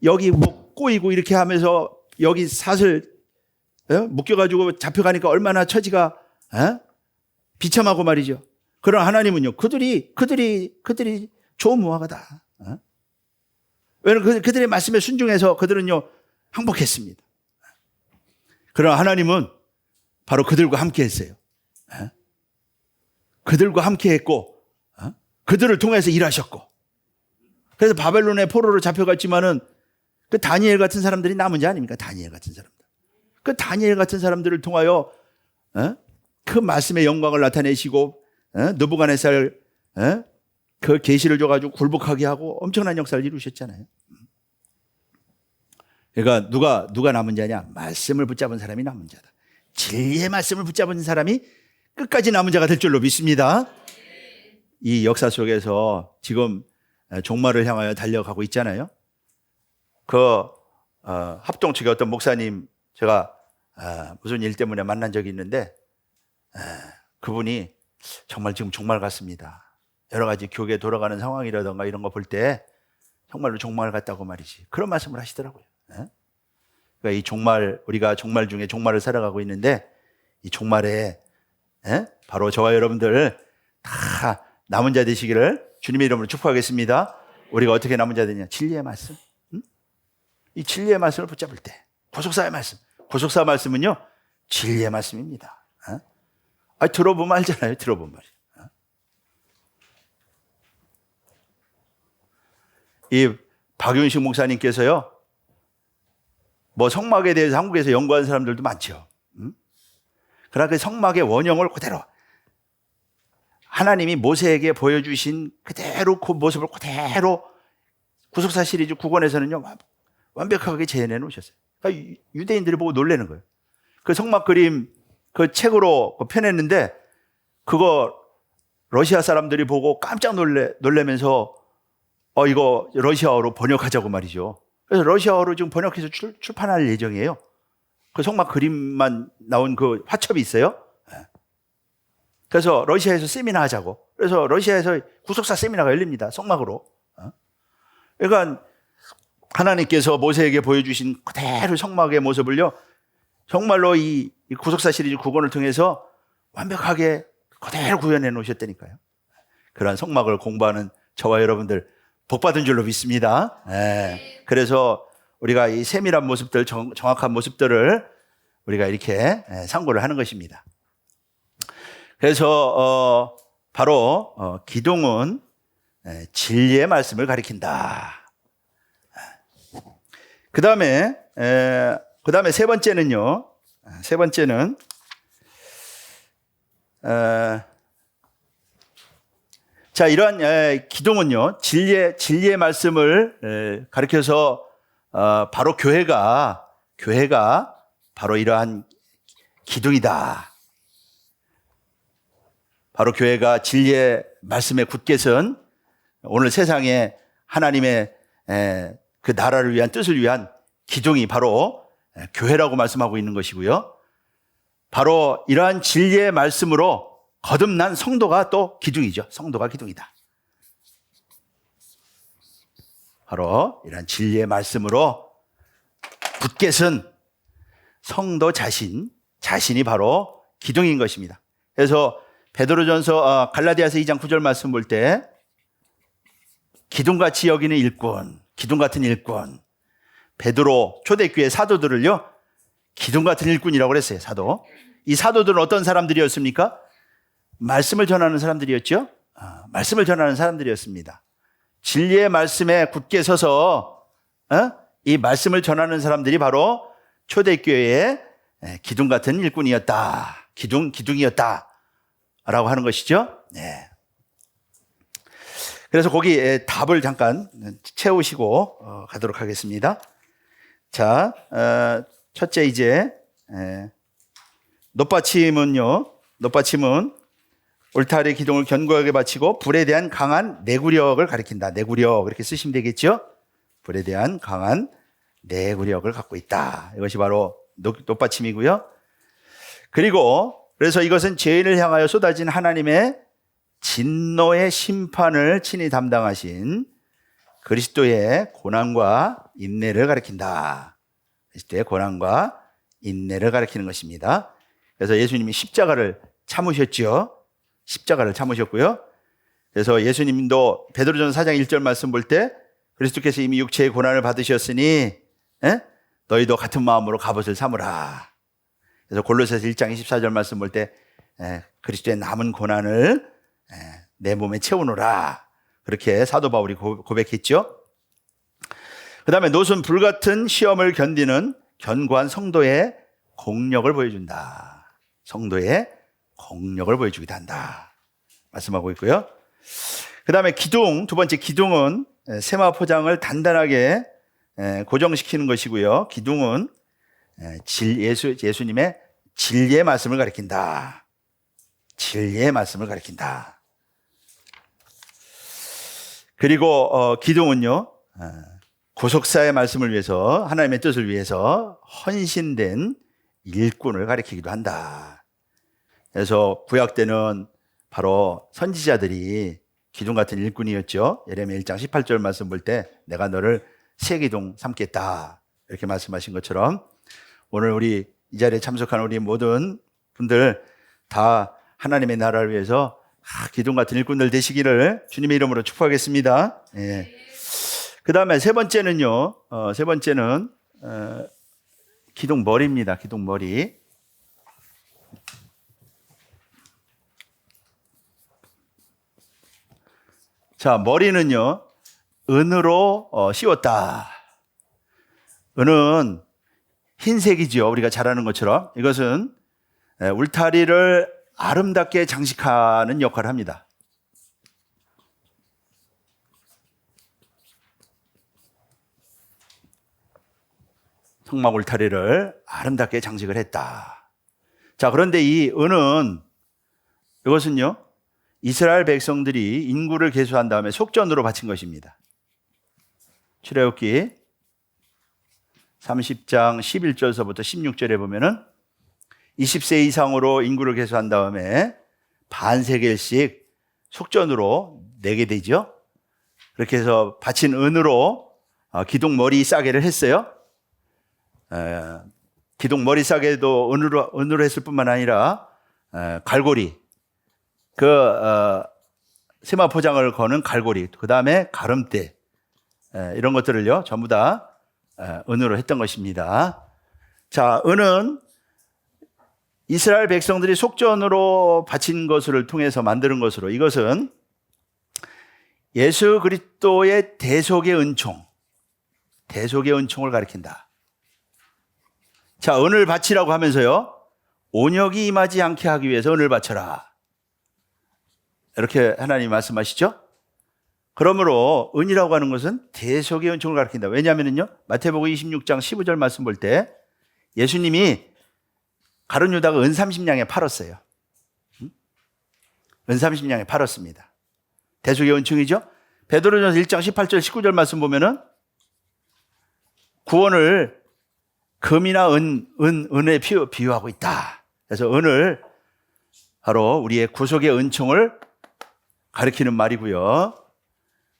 여기 뭐 꼬이고 이렇게 하면서 여기 사슬 묶여가지고 잡혀가니까 얼마나 처지가 비참하고 말이죠. 그러나 하나님은요, 그들이 좋은 무화과다. 왜냐하면 그들의 말씀에 순종해서 그들은요 항복했습니다. 그러나 하나님은 바로 그들과 함께 했어요. 그들과 함께 했고 그들을 통해서 일하셨고, 그래서 바벨론의 포로로 잡혀갔지만은 그 다니엘 같은 사람들이 남은 자 아닙니까? 다니엘 같은 사람들. 그 다니엘 같은 사람들을 통하여 그 말씀의 영광을 나타내시고 느부갓네살 그 계시를 줘가지고 굴복하게 하고 엄청난 역사를 이루셨잖아요. 그러니까 누가 남은 자냐? 말씀을 붙잡은 사람이 남은 자다. 진리의 말씀을 붙잡은 사람이 끝까지 남은 자가 될 줄로 믿습니다. 이 역사 속에서 지금 종말을 향하여 달려가고 있잖아요. 합동 측의 어떤 목사님 제가 무슨 일 때문에 만난 적이 있는데 그분이 정말 지금 종말 같습니다. 여러 가지 교계 돌아가는 상황이라든가 이런 거 볼 때 정말로 종말 같다고 말이지. 그런 말씀을 하시더라고요. 그러니까 이 종말, 우리가 종말 중에 종말을 살아가고 있는데 이 종말에 바로 저와 여러분들 다 남은 자 되시기를 주님의 이름으로 축복하겠습니다. 우리가 어떻게 남은 자 되냐? 진리의 말씀. 이 진리의 말씀을 붙잡을 때 구속사의 말씀. 구속사 말씀은요 진리의 말씀입니다. 들어보면 알잖아요. 들어보면 말이에요. 이 박윤식 목사님께서요 뭐 성막에 대해서 한국에서 연구하는 사람들도 많죠. 그러나 그 성막의 원형을 그대로 하나님이 모세에게 보여주신 그대로 그 모습을 그대로 구속사 시리즈 9권에서는요 완벽하게 재현해 놓으셨어요. 그러니까 유대인들이 보고 놀라는 거예요. 그 성막 그림 그 책으로 펴냈는데 그거 러시아 사람들이 보고 깜짝 놀라면서 이거 러시아어로 번역하자고 말이죠. 그래서 러시아어로 지금 번역해서 출판할 예정이에요. 그 성막 그림만 나온 그 화첩이 있어요. 그래서 러시아에서 세미나 하자고. 그래서 러시아에서 구속사 세미나가 열립니다. 성막으로. 그러니까 하나님께서 모세에게 보여주신 그대로 성막의 모습을요. 정말로 이 구속사 시리즈 9권을 통해서 완벽하게 그대로 구현해 놓으셨다니까요. 그런 성막을 공부하는 저와 여러분들 복받은 줄로 믿습니다. 그래서 우리가 이 세밀한 모습들, 정확한 모습들을 우리가 이렇게 상고를 하는 것입니다. 그래서 바로 기둥은 진리의 말씀을 가리킨다. 그 다음에 세 번째는요. 세 번째는 자, 이러한 기둥은요, 진리의 말씀을 가리켜서 바로 교회가 바로 이러한 기둥이다. 바로 교회가 진리의 말씀에 굳게 선 오늘 세상에 하나님의 그 나라를 위한 뜻을 위한 기둥이 바로 교회라고 말씀하고 있는 것이고요. 바로 이러한 진리의 말씀으로 거듭난 성도가 또 기둥이죠. 성도가 기둥이다. 바로 이러한 진리의 말씀으로 굳게 선 성도 자신이 바로 기둥인 것입니다. 그래서 베드로전서 갈라디아서 2장 9절 말씀 볼 때 기둥같이 여기는 일꾼, 기둥 같은 일꾼, 베드로 초대교회 사도들을요 기둥 같은 일꾼이라고 그랬어요. 사도. 이 사도들은 어떤 사람들이었습니까? 말씀을 전하는 사람들이었죠. 말씀을 전하는 사람들이었습니다. 진리의 말씀에 굳게 서서 이 말씀을 전하는 사람들이 바로 초대교회의 기둥 같은 일꾼이었다. 기둥이었다. 라고 하는 것이죠. 네. 그래서 거기 답을 잠깐 채우시고 가도록 하겠습니다. 자, 첫째 이제 놋받침은 울타리 기둥을 견고하게 받치고 불에 대한 강한 내구력을 가리킨다. 내구력 이렇게 쓰시면 되겠죠. 불에 대한 강한 내구력을 갖고 있다. 이것이 바로 놋받침이고요. 그리고 그래서 이것은 죄인을 향하여 쏟아진 하나님의 진노의 심판을 친히 담당하신 그리스도의 고난과 인내를 가리킨다. 그리스도의 고난과 인내를 가리키는 것입니다. 그래서 예수님이 십자가를 참으셨죠. 십자가를 참으셨고요. 그래서 예수님도 베드로전서 4장 1절 말씀 볼 때 그리스도께서 이미 육체의 고난을 받으셨으니 너희도 같은 마음으로 갑옷을 삼으라. 그래서 골로새서 1장 24절 말씀 볼 때 그리스도의 남은 고난을 내 몸에 채우노라. 그렇게 사도 바울이 고백했죠. 그 다음에 놋은 불같은 시험을 견디는 견고한 성도의 공력을 보여준다. 성도의 공력을 보여주기도 한다. 말씀하고 있고요. 그 다음에 기둥, 두 번째 기둥은 세마 포장을 단단하게 고정시키는 것이고요. 기둥은 예수님의 진리의 말씀을 가리킨다. 진리의 말씀을 가리킨다. 그리고 기둥은요, 구속사의 말씀을 위해서, 하나님의 뜻을 위해서 헌신된 일꾼을 가리키기도 한다. 그래서 구약 때는 바로 선지자들이 기둥 같은 일꾼이었죠. 예레미야 1장 18절 말씀 볼 때 내가 너를 새 기둥 삼겠다, 이렇게 말씀하신 것처럼 오늘 우리 이 자리에 참석하는 우리 모든 분들 다 하나님의 나라를 위해서 기둥 같은 일꾼들 되시기를 주님의 이름으로 축복하겠습니다. 예. 그 다음에 세 번째는요, 기둥 머리입니다. 기둥 머리. 자, 머리는요, 은으로 씌웠다. 은은 흰색이지요. 우리가 잘 아는 것처럼. 이것은 울타리를 아름답게 장식하는 역할을 합니다. 성막 울타리를 아름답게 장식을 했다. 자, 그런데 이 은은, 이것은요, 이스라엘 백성들이 인구를 계수한 다음에 속전으로 바친 것입니다. 출애굽기 30장 11절서부터 16절에 보면은 20세 이상으로 인구를 계수한 다음에 반세겔씩 속전으로 내게 되죠. 그렇게 해서 바친 은으로 기둥 머리 싸개를 했어요. 기둥 머리 싸개도 은으로 했을 뿐만 아니라 갈고리, 세마 포장을 거는 갈고리, 그 다음에 가름대, 이런 것들을요 전부 다 은으로 했던 것입니다. 자, 은은 이스라엘 백성들이 속전으로 바친 것을 통해서 만드는 것으로, 이것은 예수 그리스도의 대속의 은총을 가리킨다. 자, 은을 바치라고 하면서요, 온역이 임하지 않게 하기 위해서 은을 바쳐라, 이렇게 하나님이 말씀하시죠. 그러므로 은이라고 하는 것은 대속의 은총을 가리킨다. 왜냐하면요, 마태복음 26장 15절 말씀 볼 때 예수님이 가룟 유다가 은 30냥에 팔았어요. 은 30냥에 팔았습니다. 대속의 은총이죠. 베드로전서 1장 18절 19절 말씀 보면은 구원을 금이나 은에 비유하고 있다. 그래서 은을 바로 우리의 구속의 은총을 가리키는 말이고요.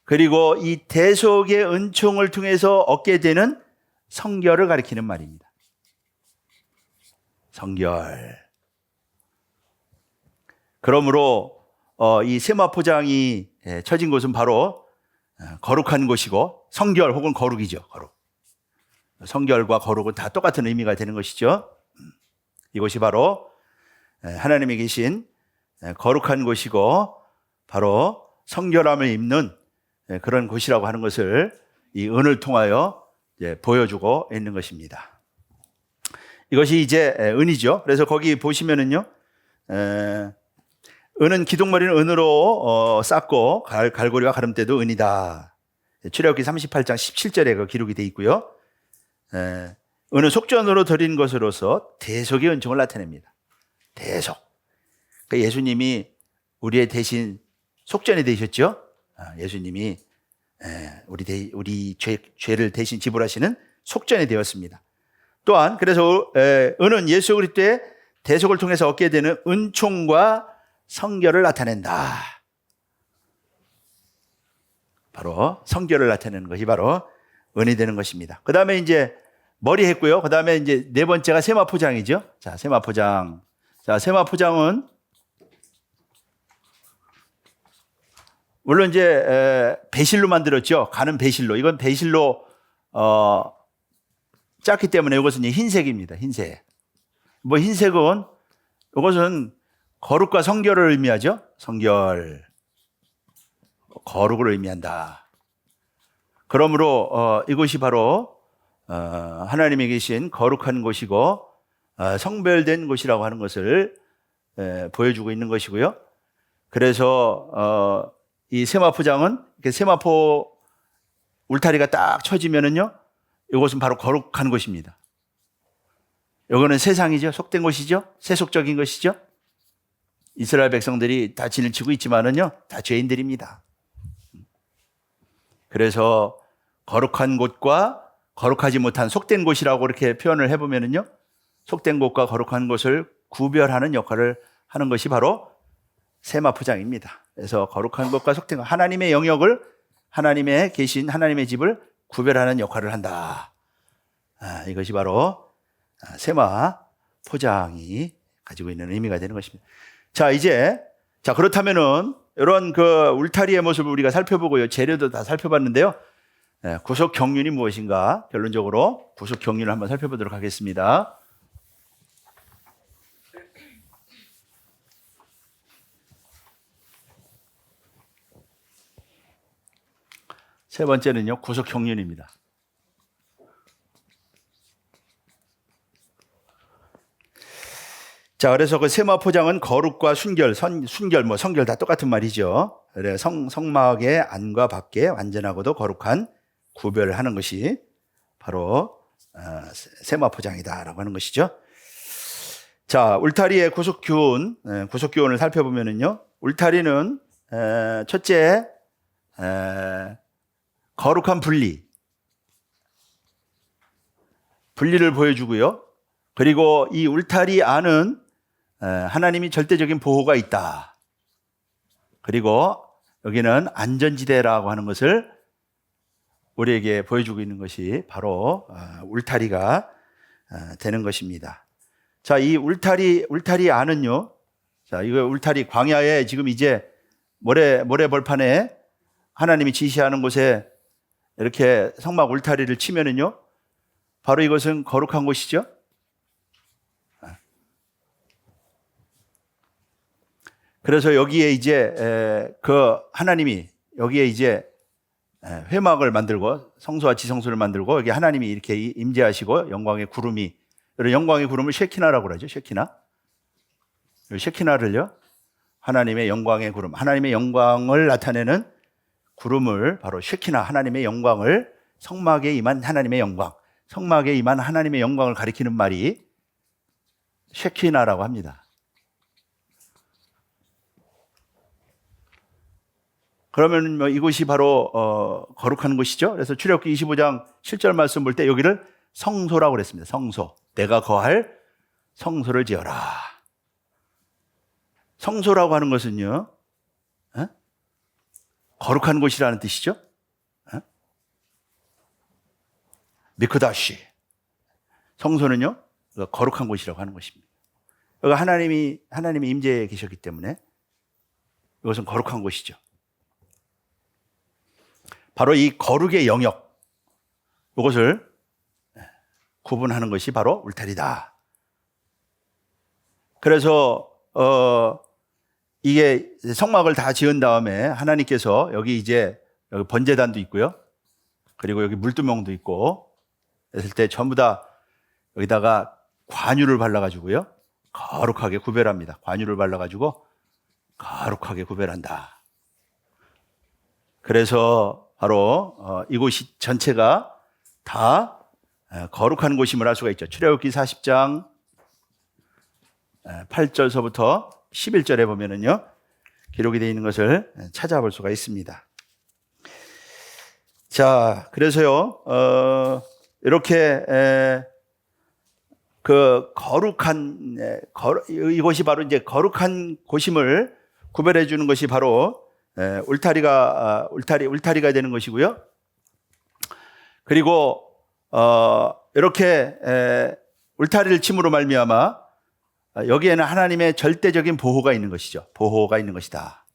그리고 이 대속의 은총을 통해서 얻게 되는 성결을 가리키는 말입니다. 성결. 그러므로 이 세마 포장이 쳐진 곳은 바로 거룩한 곳이고, 성결 혹은 거룩이죠. 거룩. 성결과 거룩은 다 똑같은 의미가 되는 것이죠. 이곳이 바로 하나님이 계신 거룩한 곳이고 바로 성결함을 입는 그런 곳이라고 하는 것을 이 은을 통하여 보여주고 있는 것입니다. 이것이 이제 은이죠. 그래서 거기 보시면은요, 은은 기둥머리는 은으로 쌓고 갈고리와 가름대도 은이다. 출애굽기 38장 17절에 그 기록이 되어 있고요. 은은 속전으로 드린 것으로서 대속의 은총을 나타냅니다. 대속. 그러니까 예수님이 우리의 대신 속전이 되셨죠. 예수님이 우리 죄를 대신 지불하시는 속전이 되었습니다. 또한 그래서 은은 예수 그리스도의 대속을 통해서 얻게 되는 은총과 성결을 나타낸다. 바로 성결을 나타내는 것이 바로 은이 되는 것입니다. 그 다음에 이제 머리 했고요. 그 다음에 이제 네 번째가 세마 포장이죠. 자, 세마 포장. 자, 세마 포장은 물론 이제 배실로 만들었죠. 가는 배실로. 이건 배실로 짰기 때문에 이것은 흰색입니다. 흰색. 뭐 흰색은 이것은 거룩과 성결을 의미하죠. 성결. 거룩을 의미한다. 그러므로 이것이 바로 하나님이 계신 거룩한 곳이고 성별된 곳이라고 하는 것을 보여주고 있는 것이고요. 그래서 이 세마포장은 세마포 울타리가 딱 쳐지면은요, 이것은 바로 거룩한 곳입니다. 이거는 세상이죠. 속된 곳이죠. 세속적인 것이죠. 이스라엘 백성들이 다 진을 치고 있지만은요, 다 죄인들입니다. 그래서 거룩한 곳과 거룩하지 못한 속된 곳이라고 이렇게 표현을 해보면은요, 속된 곳과 거룩한 곳을 구별하는 역할을 하는 것이 바로 세마포장입니다. 그래서 거룩한 것과 속된 것, 하나님의 영역을, 하나님의 계신 하나님의 집을 구별하는 역할을 한다. 이것이 바로 세마포장이 가지고 있는 의미가 되는 것입니다. 자, 그렇다면은 이런 그 울타리의 모습을 우리가 살펴보고요, 재료도 다 살펴봤는데요. 구속 경륜이 무엇인가? 결론적으로 구속 경륜을 한번 살펴보도록 하겠습니다. 세 번째는요, 구속 경륜입니다. 자, 그래서 그 세마포장은 거룩과 순결, 성결 다 똑같은 말이죠. 그래, 성막의 안과 밖에 완전하고도 거룩한 구별을 하는 것이 바로 세마포장이다라고 하는 것이죠. 자, 울타리의 구속교훈을 살펴보면은요, 울타리는 첫째, 거룩한 분리를 보여주고요. 그리고 이 울타리 안은 하나님이 절대적인 보호가 있다. 그리고 여기는 안전지대라고 하는 것을 우리에게 보여주고 있는 것이 바로 울타리가 되는 것입니다. 자, 이 울타리 안은요, 자, 이거 울타리 광야에 지금 이제 모래 벌판에 하나님이 지시하는 곳에 이렇게 성막 울타리를 치면은요, 바로 이것은 거룩한 곳이죠. 그래서 여기에 이제 그 하나님이 여기에 이제 회막을 만들고 성소와 지성소를 만들고 여기 하나님이 이렇게 임재하시고 영광의 구름이, 영광의 구름을 쉐키나라고 그러죠. 쉐키나를요, 하나님의 영광의 구름, 하나님의 영광을 나타내는 구름을 바로 쉐키나, 하나님의 영광을, 성막에 임한 하나님의 영광, 성막에 임한 하나님의 영광을 가리키는 말이 쉐키나라고 합니다. 그러면 뭐 이곳이 바로 거룩한 곳이죠. 그래서 출애굽기 25장 7절 말씀 볼 때 여기를 성소라고 그랬습니다. 성소, 내가 거할 성소를 지어라. 성소라고 하는 것은요, 거룩한 곳이라는 뜻이죠. 미크다시, 성소는요, 거룩한 곳이라고 하는 것입니다. 여기 하나님이 임재해 계셨기 때문에 이것은 거룩한 곳이죠. 바로 이 거룩의 영역, 이것을 구분하는 것이 바로 울타리다. 그래서 이게 성막을 다 지은 다음에 하나님께서 여기 번제단도 있고요, 그리고 여기 물두멍도 있고 했을 때 전부 다 여기다가 관유를 발라가지고요, 거룩하게 구별합니다. 관유를 발라가지고 거룩하게 구별한다. 그래서 바로 이곳이 전체가 다 거룩한 곳임을 알 수가 있죠. 출애굽기 40장 8절서부터 11절에 보면은요, 기록이 되어 있는 것을 찾아볼 수가 있습니다. 자, 그래서요, 이렇게 그 거룩한 이곳이 바로 이제 거룩한 곳임을 구별해 주는 것이 바로 울타리가 되는 것이고요. 그리고 이렇게 울타리를 침으로 말미암아 여기에는 하나님의 절대적인 보호가 있는 것이죠. 보호가 있는 것이다.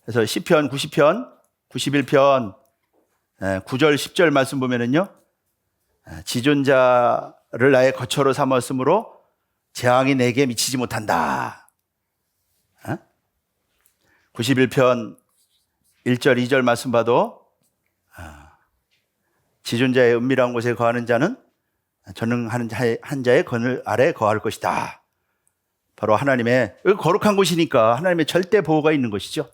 그래서 시편 90편, 91편 9절, 10절 말씀 보면은요, 지존자를 나의 거처로 삼았으므로 재앙이 내게 미치지 못한다. 91편 1절, 2절 말씀 봐도 지존자의 은밀한 곳에 거하는 자는 전능한 한 자의 그늘 아래 거할 것이다. 바로 하나님의 거룩한 곳이니까 하나님의 절대 보호가 있는 것이죠.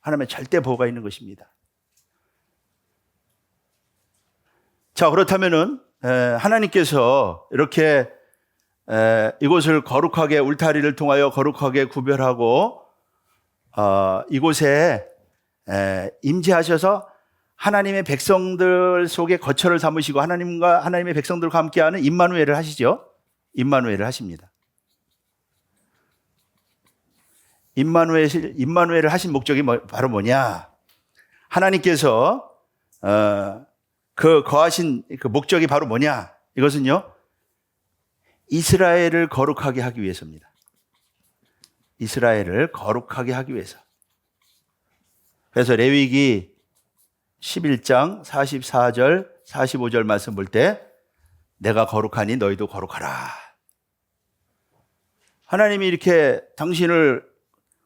하나님의 절대 보호가 있는 것입니다. 자, 그렇다면은 하나님께서 이렇게 이곳을 거룩하게, 울타리를 통하여 거룩하게 구별하고 이곳에 임재하셔서 하나님의 백성들 속에 거처를 삼으시고 하나님의 백성들과 함께하는 임마누엘을 하시죠. 임마누엘을 하십니다. 임마누엘을 하신 목적이 바로 뭐냐? 하나님께서 그 거하신 그 목적이 바로 뭐냐? 이것은요, 이스라엘을 거룩하게 하기 위해서입니다. 이스라엘을 거룩하게 하기 위해서. 그래서 레위기 11장 44절, 45절 말씀 볼 때 내가 거룩하니 너희도 거룩하라. 하나님이 이렇게 당신을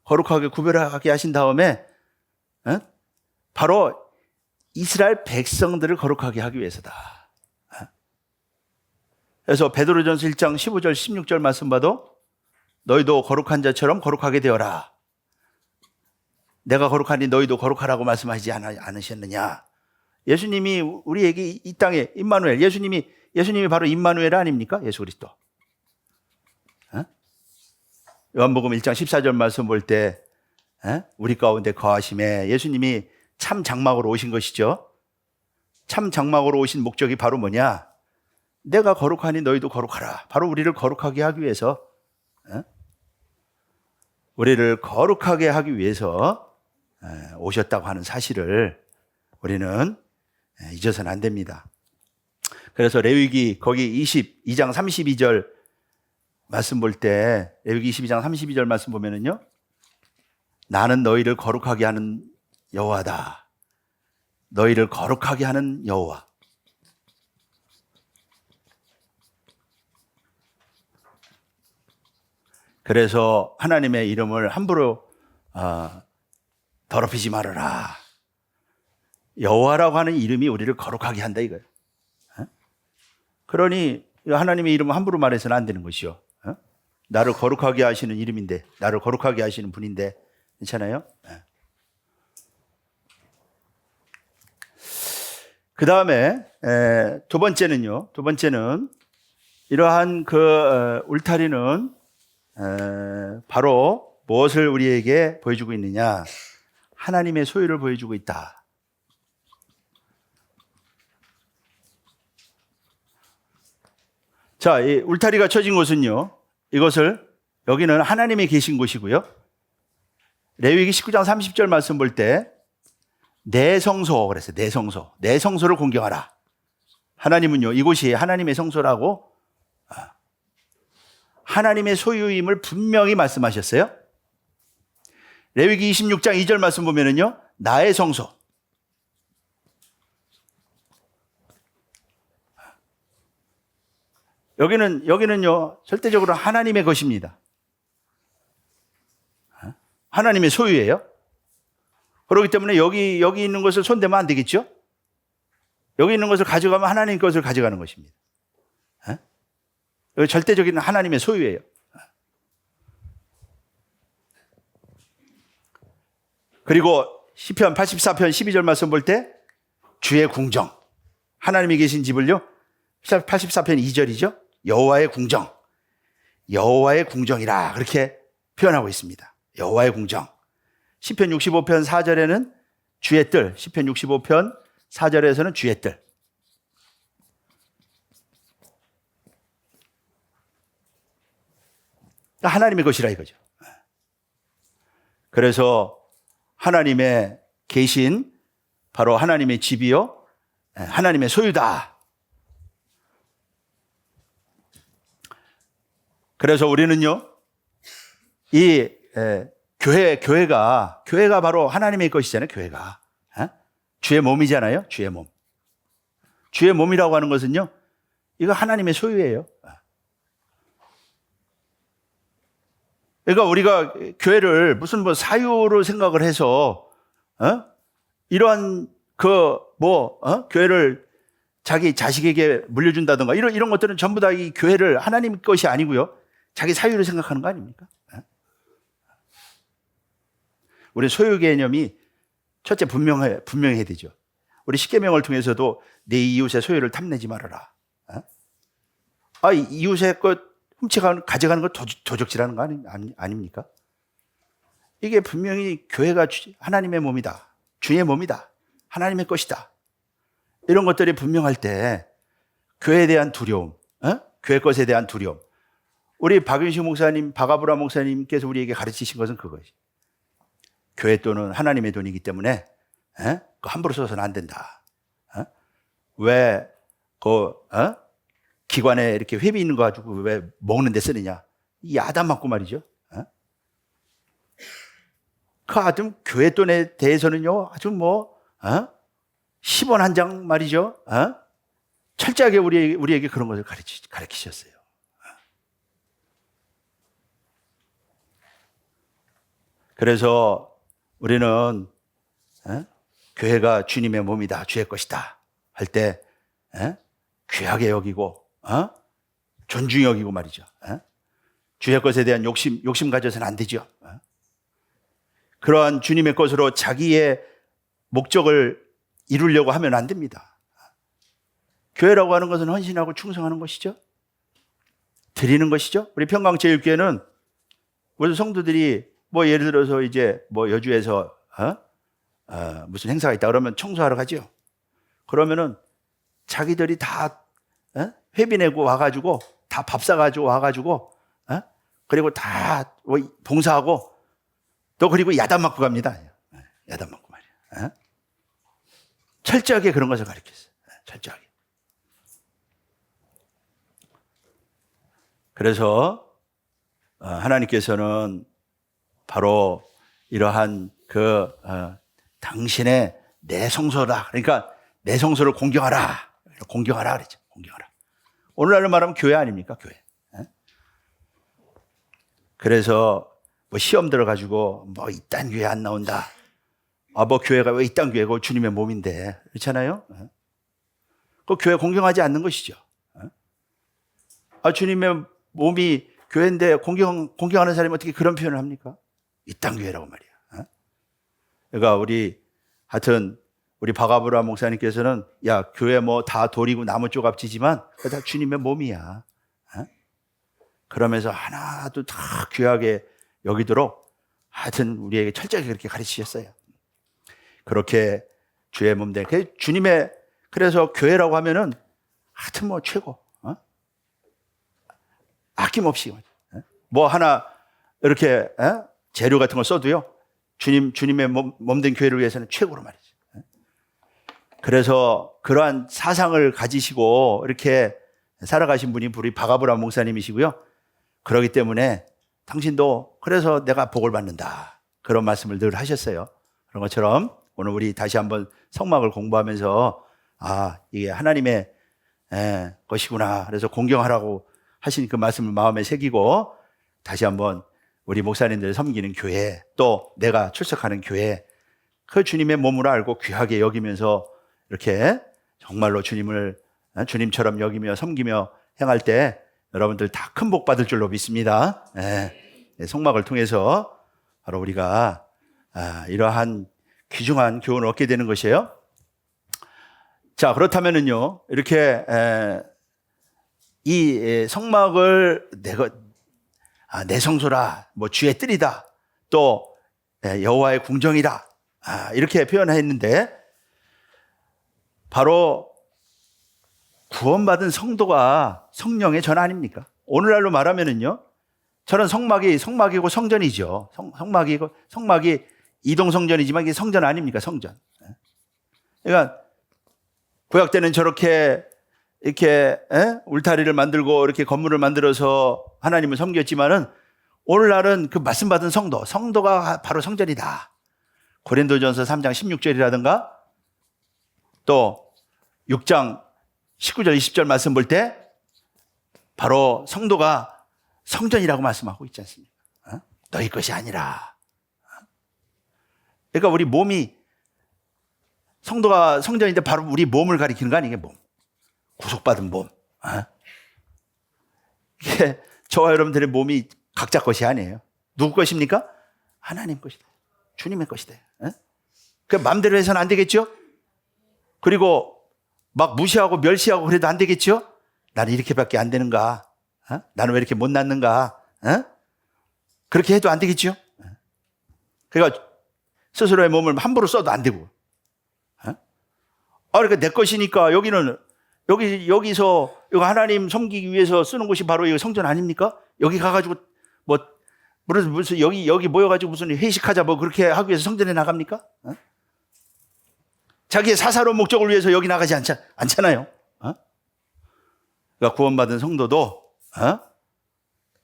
거룩하게 구별하게 하신 다음에 바로 이스라엘 백성들을 거룩하게 하기 위해서다. 그래서 베드로전서 1장 15절 16절 말씀 봐도 너희도 거룩한 자처럼 거룩하게 되어라. 내가 거룩하니 너희도 거룩하라고 말씀하시지 않으셨느냐. 예수님이 우리에게 이 땅에 임마누엘, 예수님이 바로 임마누엘 아닙니까? 예수 그리스도. 요한복음 1장 14절 말씀 볼 때 우리 가운데 거하심에 예수님이 참 장막으로 오신 것이죠. 참 장막으로 오신 목적이 바로 뭐냐? 내가 거룩하니 너희도 거룩하라. 바로 우리를 거룩하게 하기 위해서, 우리를 거룩하게 하기 위해서 오셨다고 하는 사실을 우리는 잊어서는 안 됩니다. 그래서 레위기 거기 22장 32절 말씀 볼 때, 레위기 22장 32절 말씀 보면은요, 나는 너희를 거룩하게 하는 여호와다. 너희를 거룩하게 하는 여호와. 그래서 하나님의 이름을 함부로 더럽히지 말아라. 여호와라고 하는 이름이 우리를 거룩하게 한다 이거예요. 그러니 하나님의 이름을 함부로 말해서는 안 되는 것이요. 나를 거룩하게 하시는 이름인데, 나를 거룩하게 하시는 분인데, 괜찮아요? 그 다음에 두 번째는 이러한 그 울타리는 바로 무엇을 우리에게 보여주고 있느냐? 하나님의 소유를 보여주고 있다. 자, 이 울타리가 쳐진 곳은요, 여기는 하나님이 계신 곳이고요. 레위기 19장 30절 말씀 볼 때 내 성소, 그래서 내 성소를 공경하라. 하나님은요, 이곳이 하나님의 성소라고 하나님의 소유임을 분명히 말씀하셨어요. 레위기 26장 2절 말씀 보면은요, 나의 성소. 여기는요, 절대적으로 하나님의 것입니다. 하나님의 소유예요. 그렇기 때문에 여기 있는 것을 손대면 안 되겠죠? 여기 있는 것을 가져가면 하나님 것을 가져가는 것입니다. 여기 절대적인 하나님의 소유예요. 그리고 시편 84편 12절 말씀 볼 때 주의 궁정, 하나님이 계신 집을요, 84편 2절이죠. 여호와의 궁정, 여호와의 궁정이라 그렇게 표현하고 있습니다. 여호와의 궁정. 시편 65편 4절에는 주의 뜰, 시편 65편 4절에서는 주의 뜰. 하나님의 것이라 이거죠. 그래서 하나님의 계신 바로 하나님의 집이요, 하나님의 소유다. 그래서 우리는요, 이 교회가 바로 하나님의 것이잖아요. 교회가 주의 몸이잖아요. 주의 몸. 주의 몸이라고 하는 것은요, 이거 하나님의 소유예요. 그러니까 우리가 교회를 무슨 사유로 생각을 해서 이러한 교회를 자기 자식에게 물려준다든가 이런 것들은 전부 다 이 교회를 하나님 것이 아니고요, 자기 사유로 생각하는 거 아닙니까? 우리 소유 개념이 첫째 분명해야 되죠. 우리 십계명을 통해서도 내 이웃의 소유를 탐내지 말아라. 이웃의 것 가져가는 것 도적질하는 거 아닙니까? 이게 분명히 교회가 하나님의 몸이다. 주의 몸이다. 하나님의 것이다. 이런 것들이 분명할 때 교회에 대한 두려움, 교회 것에 대한 두려움. 우리 박윤식 목사님, 박아브라 목사님께서 우리에게 가르치신 것은 그것이. 교회 돈은 하나님의 돈이기 때문에 함부로 써서는 안 된다. 왜 기관에 이렇게 회비 있는 거 가지고 왜 먹는 데 쓰느냐? 이 야단 맞고 말이죠. 그 아주 교회 돈에 대해서는요, 아주 10원 한 장 말이죠. 철저하게 우리에게 그런 것을 가르치셨어요. 그래서 우리는 교회가 주님의 몸이다, 주의 것이다 할 때 귀하게 여기고 존중히 여기고 말이죠. 주의 것에 대한 욕심 가져서는 안 되죠. 그러한 주님의 것으로 자기의 목적을 이루려고 하면 안 됩니다. 교회라고 하는 것은 헌신하고 충성하는 것이죠. 드리는 것이죠. 우리 평강제일교회는 우리 성도들이 예를 들어서 이제 여주에서 무슨 행사가 있다 그러면 청소하러 가죠. 그러면은 자기들이 다 회비 내고 와가지고 다 밥 사가지고 와가지고 그리고 다 봉사하고 또 그리고 야단 맞고 갑니다. 야단 맞고 말이야. 철저하게 그런 것을 가르쳤어요. 철저하게. 그래서 하나님께서는 바로 이러한 당신의 내 성소다. 그러니까 내 성소를 공경하라. 공경하라 그랬죠. 공경하라. 오늘날로 말하면 교회 아닙니까? 교회. 그래서 시험 들어가지고 이딴 교회 안 나온다. 교회가 왜 이딴 교회고 주님의 몸인데. 그렇잖아요. 그 교회 공경하지 않는 것이죠. 주님의 몸이 교회인데 공경하는 사람이 어떻게 그런 표현을 합니까? 이딴 교회라고 말이야. 그러니까 우리 박아브라 목사님께서는 교회 다 돌이고 나무 조각지지만 그거 다 주님의 몸이야. 그러면서 하나도 다 귀하게 여기도록 하여튼 우리에게 철저하게 그렇게 가르치셨어요. 그렇게 주의 몸 된 주님의 그래서 교회라고 하면은 하여튼 최고. 아낌없이 하나 이렇게 재료 같은 걸 써도요. 주님의 몸 된 교회를 위해서는 최고로 말이죠. 그래서 그러한 사상을 가지시고 이렇게 살아가신 분이 우리 박아브라 목사님이시고요. 그렇기 때문에 당신도 그래서 내가 복을 받는다. 그런 말씀을 늘 하셨어요. 그런 것처럼 오늘 우리 다시 한번 성막을 공부하면서 이게 하나님의 것이구나. 그래서 공경하라고 하신 그 말씀을 마음에 새기고 다시 한번 우리 목사님들 섬기는 교회 또 내가 출석하는 교회 그 주님의 몸으로 알고 귀하게 여기면서 이렇게 정말로 주님처럼 여기며 섬기며 행할 때 여러분들 다 큰 복 받을 줄로 믿습니다. 성막을 통해서 바로 우리가 이러한 귀중한 교훈을 얻게 되는 것이에요. 자, 그렇다면은요, 이렇게 이 성막을 내 성소라, 주의 뜰이다, 또 여호와의 궁정이다, 이렇게 표현했는데 바로 구원받은 성도가 성령의 전 아닙니까? 오늘날로 말하면은요, 저는 성막이고 성전이죠. 성막이 이동성전이지만 이게 성전 아닙니까? 성전. 그러니까 구약 때는 저렇게 이렇게 울타리를 만들고 이렇게 건물을 만들어서 하나님을 섬겼지만은 오늘날은 그 말씀받은 성도가 바로 성전이다. 고린도전서 3장 16절이라든가 또 6장 19절 20절 말씀 볼 때 바로 성도가 성전이라고 말씀하고 있지 않습니까? 너희 것이 아니라. 그러니까 우리 몸이 성도가 성전인데 바로 우리 몸을 가리키는 거 아니에요? 몸. 구속받은 몸. 이게 저와 여러분들의 몸이 각자 것이 아니에요. 누구 것입니까? 하나님 것이다. 주님의 것이다. 그 마음대로 해서는 안 되겠죠? 그리고 막 무시하고 멸시하고 그래도 안 되겠죠? 나는 이렇게밖에 안 되는가? 나는 왜 이렇게 못 낳는가? 그렇게 해도 안 되겠죠? 그러니까 스스로의 몸을 함부로 써도 안 되고. 그러니까 내 것이니까 여기서 이거 하나님 섬기기 위해서 쓰는 곳이 바로 이 성전 아닙니까? 여기 가가지고 무슨 여기 모여가지고 무슨 회식하자 그렇게 하기 위해서 성전에 나갑니까? 자기의 사사로운 목적을 위해서 여기 나가지 않잖아요. 그러니까 구원받은 성도도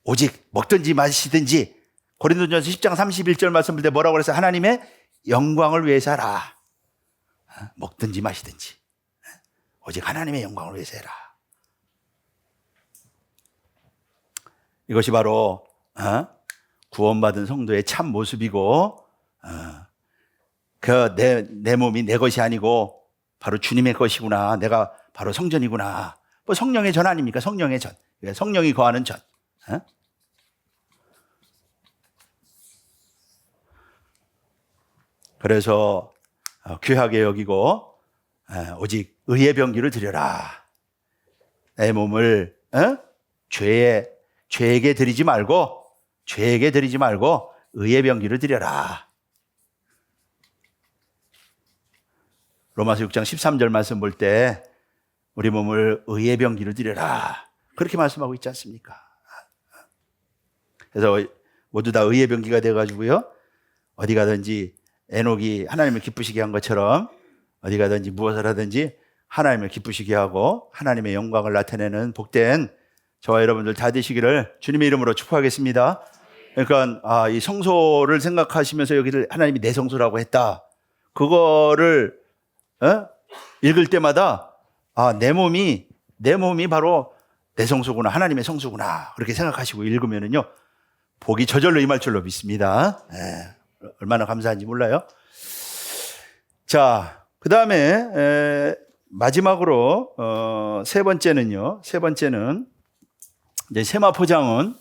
오직 먹든지 마시든지 고린도전서 10장 31절 말씀 볼 때 뭐라고 그랬어요? 하나님의 영광을 위해서 하라. 먹든지 마시든지 오직 하나님의 영광을 위해서 해라. 이것이 바로 구원받은 성도의 참 모습이고 내 몸이 내 것이 아니고 바로 주님의 것이구나. 내가 바로 성전이구나. 성령의 전 아닙니까? 성령의 전. 성령이 거하는 전. 그래서 귀하게 여기고 오직 의의 병기를 드려라. 내 몸을 죄에게 드리지 말고 의의 병기를 드려라. 로마서 6장 13절 말씀 볼 때 우리 몸을 의의 병기를 드려라. 그렇게 말씀하고 있지 않습니까? 그래서 모두 다 의의 병기가 돼가지고요. 어디 가든지 에녹이 하나님을 기쁘시게 한 것처럼 어디 가든지 무엇을 하든지 하나님을 기쁘시게 하고 하나님의 영광을 나타내는 복된 저와 여러분들 다 되시기를 주님의 이름으로 축복하겠습니다. 그러니까 이 성소를 생각하시면서 여기를 하나님이 내 성소라고 했다. 그거를 읽을 때마다 내 몸이 바로 내 성소구나, 하나님의 성소구나 그렇게 생각하시고 읽으면은요 복이 저절로 임할 줄로 믿습니다. 얼마나 감사한지 몰라요. 자, 그 다음에 마지막으로 세 번째는 이제 세마포장은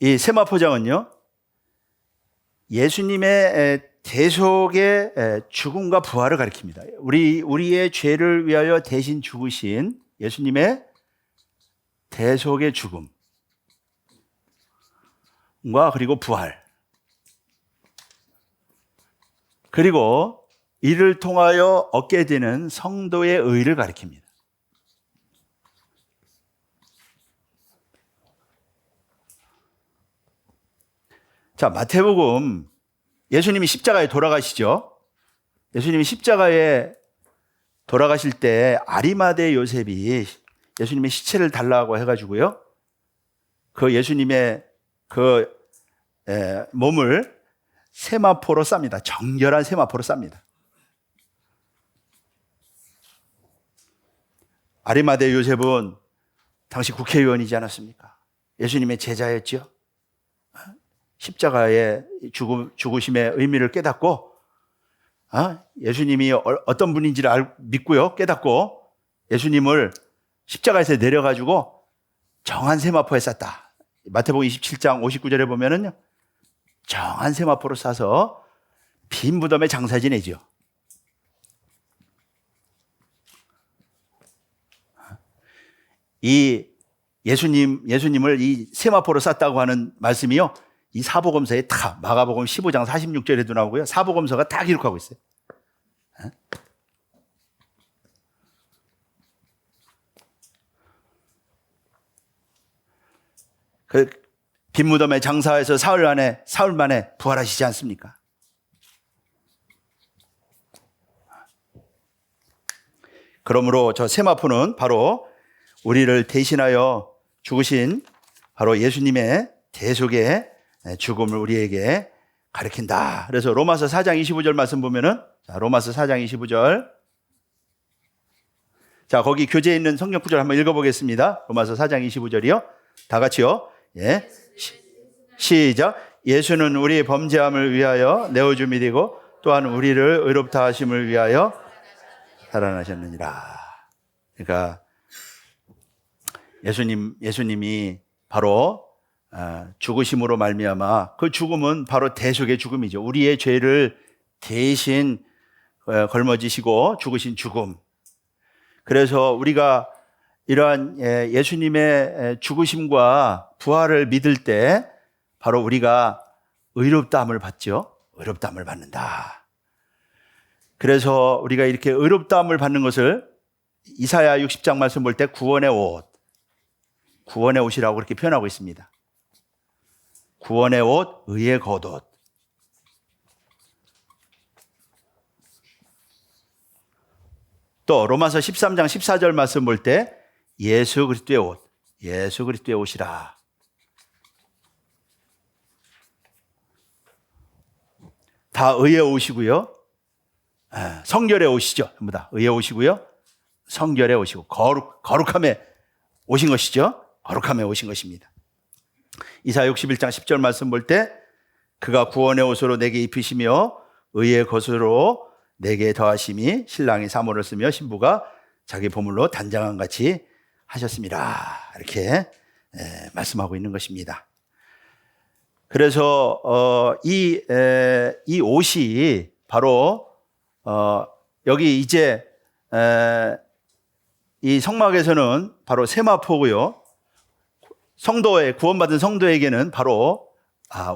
이 세마포장은요 예수님의 대속의 죽음과 부활을 가리킵니다. 우리의 죄를 위하여 대신 죽으신 예수님의 대속의 죽음과 그리고 부활, 그리고 이를 통하여 얻게 되는 성도의 의를 가리킵니다. 자, 마태복음 예수님이 십자가에 돌아가시죠. 예수님이 십자가에 돌아가실 때 아리마대 요셉이 예수님의 시체를 달라고 해가지고요. 그 예수님의 몸을 세마포로 쌉니다. 정결한 세마포로 쌉니다. 아리마대 요셉은 당시 국회의원이지 않았습니까? 예수님의 제자였죠. 십자가의 죽으심의 의미를 깨닫고 예수님이 어떤 분인지를 믿고요, 깨닫고 예수님을 십자가에서 내려가지고 정한 세마포에 쌌다. 마태복음 27장 59절에 보면은요, 정한 세마포로 싸서 빈 무덤에 장사 지내죠. 이 예수님을 이 세마포로 쌌다고 하는 말씀이요, 이 사복음서에 다 마가복음 15장 46절에도 나오고요. 사복음서가 다 기록하고 있어요. 그 빈무덤에 장사해서 사흘 만에 부활하시지 않습니까? 그러므로 저 세마포는 바로 우리를 대신하여 죽으신 바로 예수님의 대속의 죽음을 우리에게 가리킨다. 그래서 로마서 4장 25절 말씀 보면은, 로마서 4장 25절. 자, 거기 교재에 있는 성경 구절 한번 읽어보겠습니다. 로마서 4장 25절이요. 다 같이요. 예. 시작. 예수는 우리의 범죄함을 위하여 내어줌이 되고 또한 우리를 의롭다 하심을 위하여 살아나셨느니라. 그러니까 예수님이 바로 죽으심으로 말미암아, 그 죽음은 바로 대속의 죽음이죠. 우리의 죄를 대신 걸머지시고 죽으신 죽음. 그래서 우리가 이러한 예수님의 죽으심과 부활을 믿을 때 바로 우리가 의롭다함을 받죠. 의롭다함을 받는다. 그래서 우리가 이렇게 의롭다함을 받는 것을 이사야 60장 말씀 볼 때 구원의 옷, 구원의 옷이라고 그렇게 표현하고 있습니다. 구원의 옷, 의의 겉옷. 또 로마서 13장 14절 말씀 볼 때 예수 그리스도의 옷, 예수 그리스도의 옷이라. 다 의의 옷이고요. 성결의 옷이죠. 전부 다 의의 옷이고요. 성결의 옷이고 거룩함에 오신 것이죠. 거룩함에 오신 것입니다. 이사야 61장 10절 말씀 볼 때 그가 구원의 옷으로 내게 입히시며 의의 겉으로 내게 더하심이 신랑이 사모를 쓰며 신부가 자기 보물로 단장한 같이 하셨습니다. 이렇게 말씀하고 있는 것입니다. 그래서 이 옷이 바로 여기 이제 이 성막에서는 바로 세마포고요. 구원받은 성도에게는 바로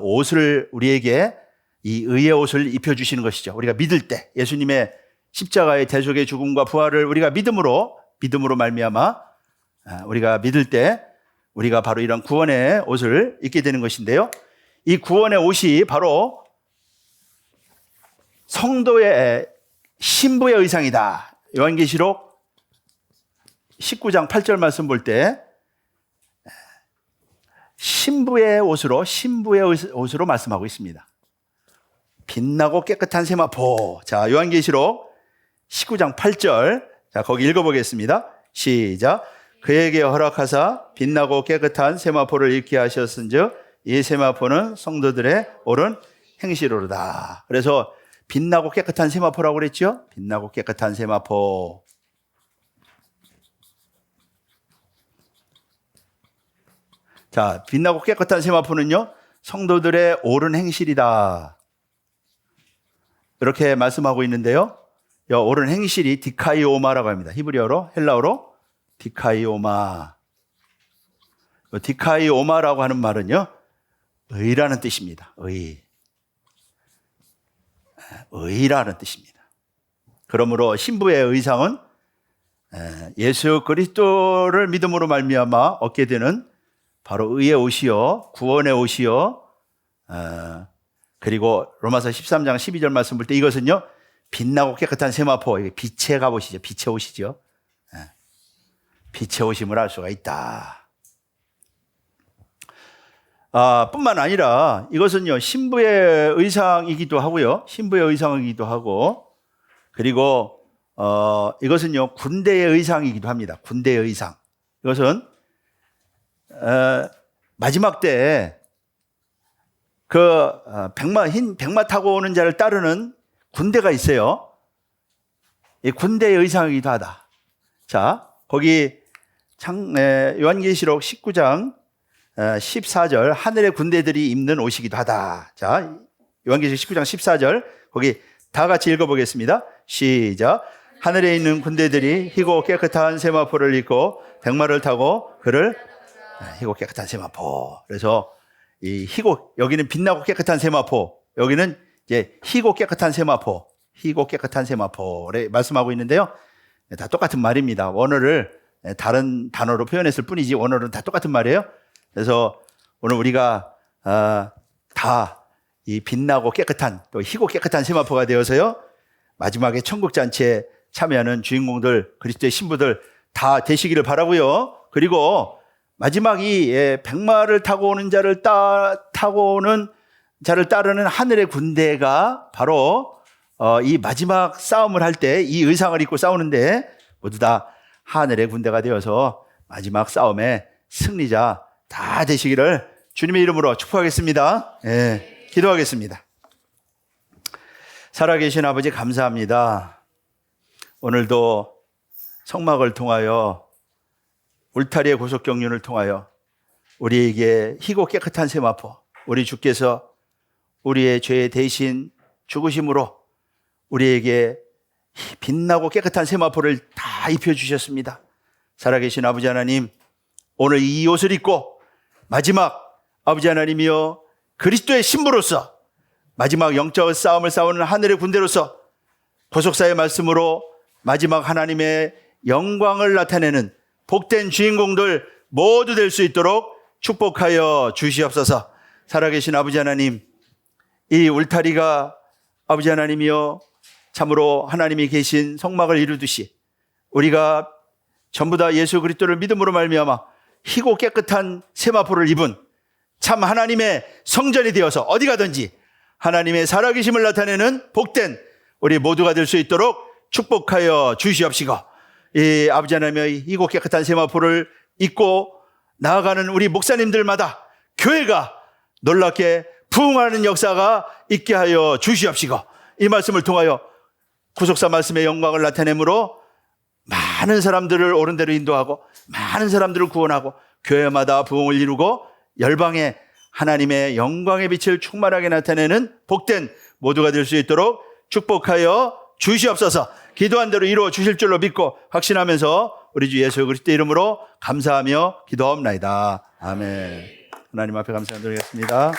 옷을 우리에게 이 의의 옷을 입혀주시는 것이죠. 우리가 믿을 때 예수님의 십자가의 대속의 죽음과 부활을 우리가 믿음으로 말미암아 우리가 믿을 때 우리가 바로 이런 구원의 옷을 입게 되는 것인데요. 이 구원의 옷이 바로 성도의 신부의 의상이다. 요한계시록 19장 8절 말씀 볼 때 신부의 옷으로 말씀하고 있습니다. 빛나고 깨끗한 세마포. 자, 요한계시록 19장 8절. 자, 거기 읽어보겠습니다. 시작. 그에게 허락하사 빛나고 깨끗한 세마포를 입게 하셨은즉 이 세마포는 성도들의 옳은 행실로다. 그래서 빛나고 깨끗한 세마포라고 그랬죠? 빛나고 깨끗한 세마포. 자, 빛나고 깨끗한 세마포는요, 성도들의 옳은 행실이다. 이렇게 말씀하고 있는데요. 이 옳은 행실이 디카이오마라고 합니다. 히브리어로, 헬라어로 디카이오마. 디카이오마라고 하는 말은요, 의라는 뜻입니다. 의라는 뜻입니다. 그러므로 신부의 의상은 예수 그리스도를 믿음으로 말미암아 얻게 되는 바로 의의 옷이요, 구원의 옷이요, 그리고 로마서 13장 12절 말씀 볼 때 이것은요, 빛나고 깨끗한 세마포, 빛의 갑옷이죠. 빛의 옷이죠. 빛의 옷임을 알 수가 있다. 뿐만 아니라 이것은요, 신부의 의상이기도 하고요. 신부의 의상이기도 하고, 그리고 이것은요, 군대의 의상이기도 합니다. 군대의 의상. 이것은 마지막 때 흰 백마 타고 오는 자를 따르는 군대가 있어요. 이 군대의 의상이기도 하다. 자, 거기 요한계시록 19장 14절 하늘의 군대들이 입는 옷이기도 하다. 자, 요한계시록 19장 14절 거기 다 같이 읽어보겠습니다. 시작. 하늘에 있는 군대들이 희고 깨끗한 세마포를 입고 백마를 타고 그를 희고 깨끗한 세마포. 그래서 이 여기는 빛나고 깨끗한 세마포, 여기는 이제 희고 깨끗한 세마포, 희고 깨끗한 세마포를 말씀하고 있는데요. 다 똑같은 말입니다. 원어를 다른 단어로 표현했을 뿐이지 원어는 다 똑같은 말이에요. 그래서 오늘 우리가 다 이 빛나고 깨끗한 또 희고 깨끗한 세마포가 되어서요, 마지막에 천국 잔치에 참여하는 주인공들, 그리스도의 신부들 다 되시기를 바라고요. 그리고 마지막 이 백마를 타고 오는 자를 따르는 하늘의 군대가 바로 이 마지막 싸움을 할 때 이 의상을 입고 싸우는데 모두 다 하늘의 군대가 되어서 마지막 싸움의 승리자 다 되시기를 주님의 이름으로 축복하겠습니다. 기도하겠습니다. 살아계신 아버지 감사합니다. 오늘도 성막을 통하여 울타리의 구속경륜을 통하여 우리에게 희고 깨끗한 세마포, 우리 주께서 우리의 죄 대신 죽으심으로 우리에게 빛나고 깨끗한 세마포를 다 입혀주셨습니다. 살아계신 아버지 하나님, 오늘 이 옷을 입고 마지막 아버지 하나님이여 그리스도의 신부로서 마지막 영적 싸움을 싸우는 하늘의 군대로서 보석사의 말씀으로 마지막 하나님의 영광을 나타내는 복된 주인공들 모두 될 수 있도록 축복하여 주시옵소서. 살아계신 아버지 하나님, 이 울타리가 아버지 하나님이여 참으로 하나님이 계신 성막을 이루듯이 우리가 전부 다 예수 그리스도를 믿음으로 말미암아 희고 깨끗한 세마포를 입은 참 하나님의 성전이 되어서 어디 가든지 하나님의 살아계심을 나타내는 복된 우리 모두가 될 수 있도록 축복하여 주시옵시고, 이 아버지 하나님의 희고 깨끗한 세마포를 입고 나아가는 우리 목사님들마다 교회가 놀랍게 부흥하는 역사가 있게 하여 주시옵시고, 이 말씀을 통하여 구속사 말씀의 영광을 나타내므로 많은 사람들을 옳은 대로 인도하고 많은 사람들을 구원하고 교회마다 부흥을 이루고 열방에 하나님의 영광의 빛을 충만하게 나타내는 복된 모두가 될 수 있도록 축복하여 주시옵소서. 기도한 대로 이루어 주실 줄로 믿고 확신하면서 우리 주 예수 그리스도 이름으로 감사하며 기도하옵나이다. 아멘. 하나님 앞에 감사드리겠습니다.